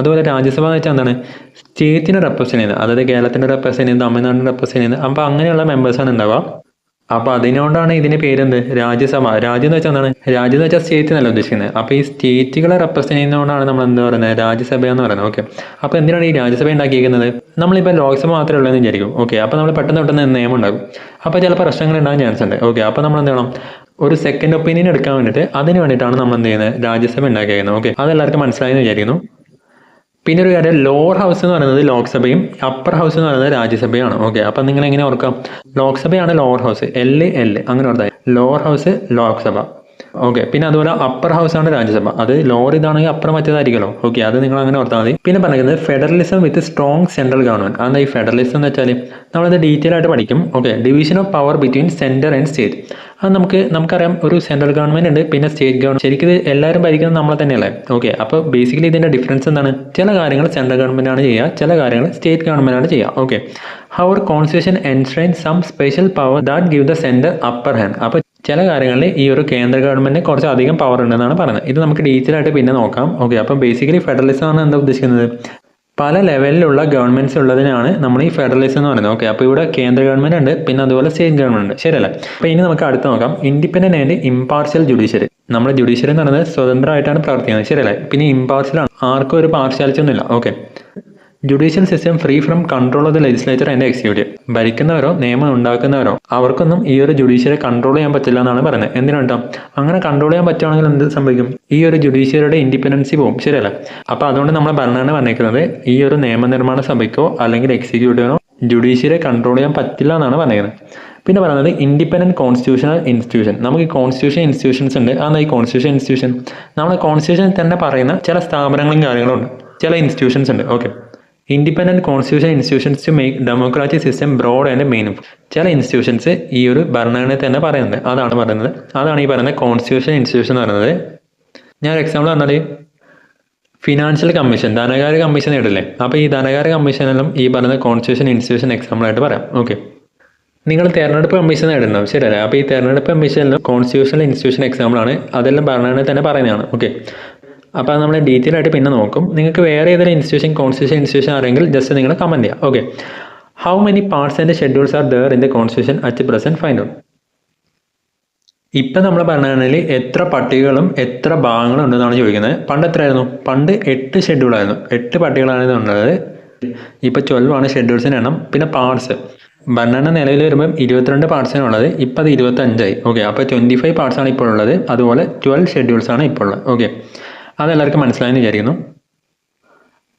അതുപോലെ രാജ്യസഭ എന്ന് വെച്ചാൽ എന്താണ്? സ്റ്റേറ്റിനെ റെപ്രസെന്റ് ചെയ്യുന്നത്, അതായത് കേരളത്തിനെ റെപ്രസെന്റ് ചെയ്യുന്നത്, തമിഴ്നാടിനെ റെപ്രസെന്റ് ചെയ്യുന്നത്. അപ്പോൾ അങ്ങനെയുള്ള മെമ്പേഴ്സാണ് ഉണ്ടാവുക. അപ്പോൾ അതിനോണ്ടാണ് ഇതിൻ്റെ പേരെന്ത്? രാജ്യസഭ. രാജ്യം എന്ന് വെച്ചാൽ എന്താണ്? രാജ്യം എന്ന് വെച്ചാൽ സ്റ്റേറ്റ് എന്നല്ല ഉദ്ദേശിക്കുന്നത്. അപ്പോൾ ഈ സ്റ്റേറ്റുകളെ റെപ്രസെന്റ് ചെയ്യുന്നതുകൊണ്ടാണ് നമ്മൾ എന്താ പറയുന്നത്? രാജ്യസഭ എന്ന് പറയുന്നത്. ഓക്കെ, അപ്പോൾ എന്തിനാണ് ഈ രാജ്യസഭ ഉണ്ടാക്കിയിരിക്കുന്നത്? നമ്മളിപ്പോൾ ലോക്സഭ മാത്രമേ ഉള്ളൂ എന്ന് വിചാരിക്കും. ഓക്കെ, അപ്പോൾ നമ്മൾ പെട്ടെന്ന് നിയമം ഉണ്ടാകും, അപ്പോൾ ചിലപ്പോൾ പ്രശ്നങ്ങൾ ഉണ്ടാകാൻ ചാൻസ് ഉണ്ട്. ഓക്കെ, അപ്പോൾ നമ്മൾ എന്ത് ചെയ്യണം? ഒരു സെക്കൻഡ് ഒപ്പീനിയൻ എടുക്കാൻ വേണ്ടിയിട്ട് അതിന് വേണ്ടിയിട്ടാണ് നമ്മൾ എന്ത് ചെയ്യുന്നത്? രാജ്യസഭ ഉണ്ടാക്കിയിരിക്കുന്നത്. ഓക്കെ, അതെല്ലാവർക്കും മനസ്സിലായെന്ന് വിചാരിക്കുന്നു. പിന്നെ ഒരു കാര്യം, ലോവർ ഹൗസ് എന്ന് പറയുന്നത് ലോക്സഭയും അപ്പർ ഹൗസ് എന്ന് പറയുന്നത് രാജ്യസഭയാണ്. ഓക്കെ, അപ്പം നിങ്ങൾ എങ്ങനെ ഓർക്കാം? ലോക്സഭയാണ് ലോവർ ഹൗസ്, L അങ്ങനെ ഓർത്താൽ ലോവർ ഹൗസ് ലോക്സഭ. ഓക്കെ, പിന്നെ അതുപോലെ അപ്പർ ഹൗസ് ആണ് രാജ്യസഭ. അത് ലോവർ ഇതാണെങ്കിൽ അപ്പർ മറ്റേതായിരിക്കുമല്ലോ. ഓക്കെ, അത് നിങ്ങൾ അങ്ങനെ ഓർത്താൽ മതി. പിന്നെ പറയുന്നത് ഫെഡറലിസം വിത്ത് സ്ട്രോങ് സെൻട്രൽ ഗവൺമെന്റ്. അതെന്താ ഈ ഫെഡറലിസം എന്ന് വെച്ചാൽ നമ്മളത് ഡീറ്റെയിൽ ആയിട്ട് പഠിക്കും. Okay, division of power between centre and state. അത് നമുക്കറിയാം, ഒരു സെൻട്രൽ ഗവൺമെൻറ് ഉണ്ട്, പിന്നെ സ്റ്റേറ്റ് ഗവൺമെൻറ്. ശരിക്കും ഇത് എല്ലാവരും ഭരിക്കുന്നത് നമ്മളെ തന്നെയല്ലേ. ഓക്കെ, അപ്പോൾ ബേസിക്കലി ഇതിൻ്റെ ഡിഫറൻസ് എന്താണ്? ചില കാര്യങ്ങൾ സെൻട്രൽ ഗവൺമെൻറ് ആണ് ചെയ്യുക, ചില കാര്യങ്ങൾ സ്റ്റേറ്റ് ഗവൺമെൻറ് ആണ് ചെയ്യുക. Okay, our constitution enshrine some special power that give the centre upper hand. അപ്പോൾ ചില കാര്യങ്ങളിൽ ഈ ഒരു കേന്ദ്ര ഗവൺമെൻറ്റിന് കുറച്ച് അധികം പവർ ഉണ്ടെന്നാണ് പറയുന്നത്. ഇത് നമുക്ക് ഡീറ്റെയിൽ ആയിട്ട് പിന്നെ നോക്കാം. ഓക്കെ, അപ്പം ബേസിക്കലി ഫെഡറലിസം ആണ് എന്താ ഉദ്ദേശിക്കുന്നത്? പല ലെവലിലുള്ള ഗവൺമെൻറ്റ്സ് ഉള്ളതിനാണ് നമ്മൾ ഈ ഫെഡറലിസം എന്ന് പറയുന്നത്. ഓക്കെ, അപ്പോൾ ഇവിടെ കേന്ദ്ര ഗവൺമെൻറ് ഉണ്ട്, പിന്നെ അതുപോലെ സ്റ്റേറ്റ് ഗവൺമെൻറ് ഉണ്ട്, ശരിയല്ലേ? അപ്പോൾ ഇനി നമുക്ക് അടുത്ത് നോക്കാം, ഇൻഡിപെൻഡന്റ് ആൻഡ് ഇംപാർഷ്യൽ ജുഡീഷ്യറി. നമ്മുടെ ജുഡീഷ്യറി എന്ന് പറയുന്നത് സ്വതന്ത്രമായിട്ടാണ് പ്രവർത്തിക്കുന്നത്, ശരിയല്ലേ? പിന്നെ ഇംപാർഷ്യൽ ആണ്, ആർക്കും ഒരു പാർഷ്യാലിറ്റി ഒന്നുമില്ല. Okay, judicial system free from control of the legislature and executive. ഭരിക്കുന്നവരോ നിയമം ഉണ്ടാക്കുന്നവരോ അവർക്കൊന്നും ഈ ഒരു ജുഡീഷ്യറി കൺട്രോൾ ചെയ്യാൻ പറ്റില്ല എന്നാണ് പറയുന്നത്. എന്തിനാട്ടോ? അങ്ങനെ കൺട്രോൾ ചെയ്യാൻ പറ്റുവാണെങ്കിൽ എന്ത് സംഭവിക്കും? ഈ ഒരു ജുഡീഷ്യറിയുടെ ഇൻഡിപെൻഡൻസി പോകും, ശരിയല്ല? അപ്പോൾ അതുകൊണ്ട് നമ്മളെ ഭരണഘടന പറഞ്ഞിരിക്കുന്നത് ഈ ഒരു നിയമനിർമ്മാണ സഭയ്ക്കോ അല്ലെങ്കിൽ എക്സിക്യൂട്ടീവിനോ ജുഡീഷ്യറി കൺട്രോൾ ചെയ്യാൻ പറ്റില്ല എന്നാണ് പറഞ്ഞിരിക്കുന്നത്. പിന്നെ പറയുന്നത് ഇൻഡിപെൻഡന്റ് കോൺസ്റ്റിറ്റ്യൂഷണൽ ഇൻസ്റ്റിറ്റ്യൂഷൻ. നമുക്ക് ഈ കോൺസ്റ്റിറ്റ്യൂഷൻ ഇൻസ്റ്റിറ്റ്യൂഷൻസ് ഉണ്ട്. അതാണ് ഈ കോൺസ്റ്റിറ്റ്യൂഷൻ ഇൻസ്റ്റിറ്റ്യൂഷൻ. നമ്മുടെ കോൺസ്റ്റിറ്റ്യൂഷൻ തന്നെ പറയുന്ന ചില സ്ഥാപനങ്ങളും കാര്യങ്ങളും ഉണ്ട്, ചില ഇൻസ്റ്റിറ്റ്യൂഷൻസ് ഉണ്ട്. Okay, independent constitution institutions to make democratic system broad and meaning. ചില ഇൻസ്റ്റിറ്റ്യൂഷൻസ് ഈ ഒരു ഭരണഘടനയിൽ തന്നെ പറയുന്നുണ്ട്. അതാണ് ഈ പറയുന്നത് കോൺസ്റ്റിറ്റ്യൂഷൻ ഇൻസ്റ്റിറ്റ്യൂഷൻ എന്ന് പറയുന്നത്. ഞാൻ എക്സാമ്പിൾ പറഞ്ഞാൽ ഫിനാൻഷ്യൽ കമ്മീഷൻ, ധനകാര്യ കമ്മീഷൻ ഇടില്ലേ? അപ്പോൾ ഈ ധനകാര്യ കമ്മീഷനെല്ലാം ഈ പറയുന്ന കോൺസ്റ്റിറ്റ്യൂഷൻ ഇൻസ്റ്റിറ്റ്യൂഷൻ എക്സാമ്പിളായിട്ട് പറയാം. ഓക്കെ, നിങ്ങൾ തെരഞ്ഞെടുപ്പ് കമ്മീഷൻ ഇടുന്നുണ്ടാവും, ശരിയല്ലേ? അപ്പോൾ ഈ തെരഞ്ഞെടുപ്പ് കമ്മീഷനിലും കോൺസ്റ്റിറ്റ്യൂഷണൽ ഇൻസ്റ്റിറ്റ്യൂഷൻ എക്സാമ്പിളാണ്, അതെല്ലാം ഭരണഘടനയിൽ തന്നെ പറയുന്നതാണ്. ഓക്കെ, അപ്പോൾ അത് നമ്മൾ ഡീറ്റെയിൽ ആയിട്ട് പിന്നെ നോക്കും. നിങ്ങൾക്ക് വേറെ ഏതെങ്കിലും ഇൻസ്റ്റിറ്റ്യൂഷൻ കോൺസ്റ്റിറ്റ്യൂഷൻ ഇൻസ്റ്റിറ്റ്യൂഷൻ ആണെങ്കിൽ ജസ്റ്റ് നിങ്ങൾ കമൻറ്റ് ചെയ്യുക. Okay, how many parts and schedules are there in the constitution at present find out. ഇപ്പം നമ്മളെ ഭരണഘടനയിൽ എത്ര പട്ടികകളും എത്ര ഭാഗങ്ങളും ഉണ്ടെന്നാണ് ചോദിക്കുന്നത്. പണ്ട് എത്രയായിരുന്നു? പണ്ട് 8 ഷെഡ്യൂളായിരുന്നു, 8 പട്ടികകളാണ് ഉള്ളത്. ഇപ്പോൾ 12 ആണ് ഷെഡ്യൂൾസിൻ്റെ എണ്ണം. പിന്നെ പാർട്സ്, ഭരണഘടന നിലവിൽ വരുമ്പോൾ 22 പാർട്സാണ് ഉള്ളത്, ഇപ്പോൾ അത് 25ആയി. ഓക്കെ, അപ്പോൾ 25 പാർട്സാണ് ഇപ്പോൾ ഉള്ളത്. അതുപോലെ 12 ഷെഡ്യൂൾസാണ് ഇപ്പോൾ ഉള്ളത്. ഓക്കെ, അതെല്ലാവർക്കും മനസ്സിലായെന്ന് വിചാരിക്കുന്നു.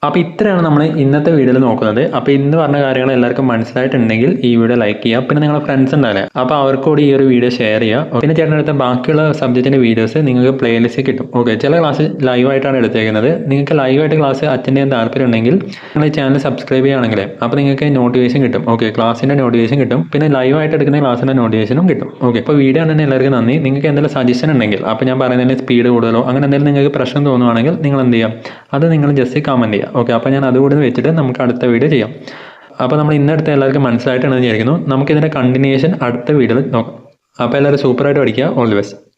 അപ്പോൾ ഇത്രയാണ് നമ്മൾ ഇന്നത്തെ വീഡിയോയിൽ നോക്കുന്നത്. അപ്പോൾ ഇന്ന് പറഞ്ഞ കാര്യങ്ങൾ എല്ലാവർക്കും മനസ്സിലായിട്ടുണ്ടെങ്കിൽ ഈ വീഡിയോ ലൈക്ക് ചെയ്യുക. പിന്നെ നിങ്ങളുടെ ഫ്രണ്ട്സ് ഉണ്ടാവില്ലേ, അപ്പോൾ അവർക്ക് കൂടി ഈ ഒരു വീഡിയോ ഷെയർ ചെയ്യുക. പിന്നെ ചേട്ടനെടുത്ത ബാക്കിയുള്ള സബ്ജക്റ്റിൻ്റെ വീഡിയോസ് നിങ്ങൾക്ക് പ്ലേലിസ്റ്റ് കിട്ടും. ഓക്കെ, ചില ക്ലാസ് ലൈവായിട്ടാണ് എടുത്തേക്കുന്നത്. നിങ്ങൾക്ക് ലൈവായിട്ട് ക്ലാസ് അറ്റൻഡ് ചെയ്യാൻ താല്പര്യം ഉണ്ടെങ്കിൽ നിങ്ങൾ ഈ ചാനൽ സബ്സ്ക്രൈബ് ചെയ്യുകയാണെങ്കിൽ അപ്പോൾ നിങ്ങൾക്ക് നോട്ടിഫിക്കേഷൻ കിട്ടും. ഓക്കെ, ക്ലാസ്സിൻ്റെ നോട്ടിഫിക്കേഷൻ കിട്ടും, പിന്നെ ലൈവായിട്ട് എടുക്കുന്ന ക്ലാസ്സിൻ്റെ നോട്ടിഫിക്കേഷനും കിട്ടും. ഓക്കെ, അപ്പോൾ വീഡിയോ കണ്ടതിന് എല്ലാവർക്കും നന്ദി. നിങ്ങൾക്ക് എന്തെങ്കിലും സജഷൻ ഉണ്ടെങ്കിൽ, അപ്പോൾ ഞാൻ പറയുന്നതിന് സ്പീഡ് കൂടുതലോ അങ്ങനെ എന്തെങ്കിലും നിങ്ങൾക്ക് പ്രശ്നം തോന്നുവാണെങ്കിൽ നിങ്ങൾ എന്ത് ചെയ്യാം, അത് നിങ്ങൾ ജസ്റ്റ് കമൻറ്റ് ചെയ്യുക. ഓക്കെ, അപ്പോൾ ഞാൻ അതുകൂടി വെച്ചിട്ട് നമുക്ക് അടുത്ത വീഡിയോ ചെയ്യാം. അപ്പോൾ നമ്മൾ ഇന്നെടുത്ത എല്ലാവർക്കും മനസ്സിലായിട്ടാണെന്ന് വിചാരിക്കുന്നു. നമുക്കിതിൻ്റെ കണ്ടിന്യൂഷൻ അടുത്ത വീഡിയോയിൽ നോക്കാം. അപ്പോൾ എല്ലാവരും സൂപ്പറായിട്ട് പഠിക്കുക. All the best.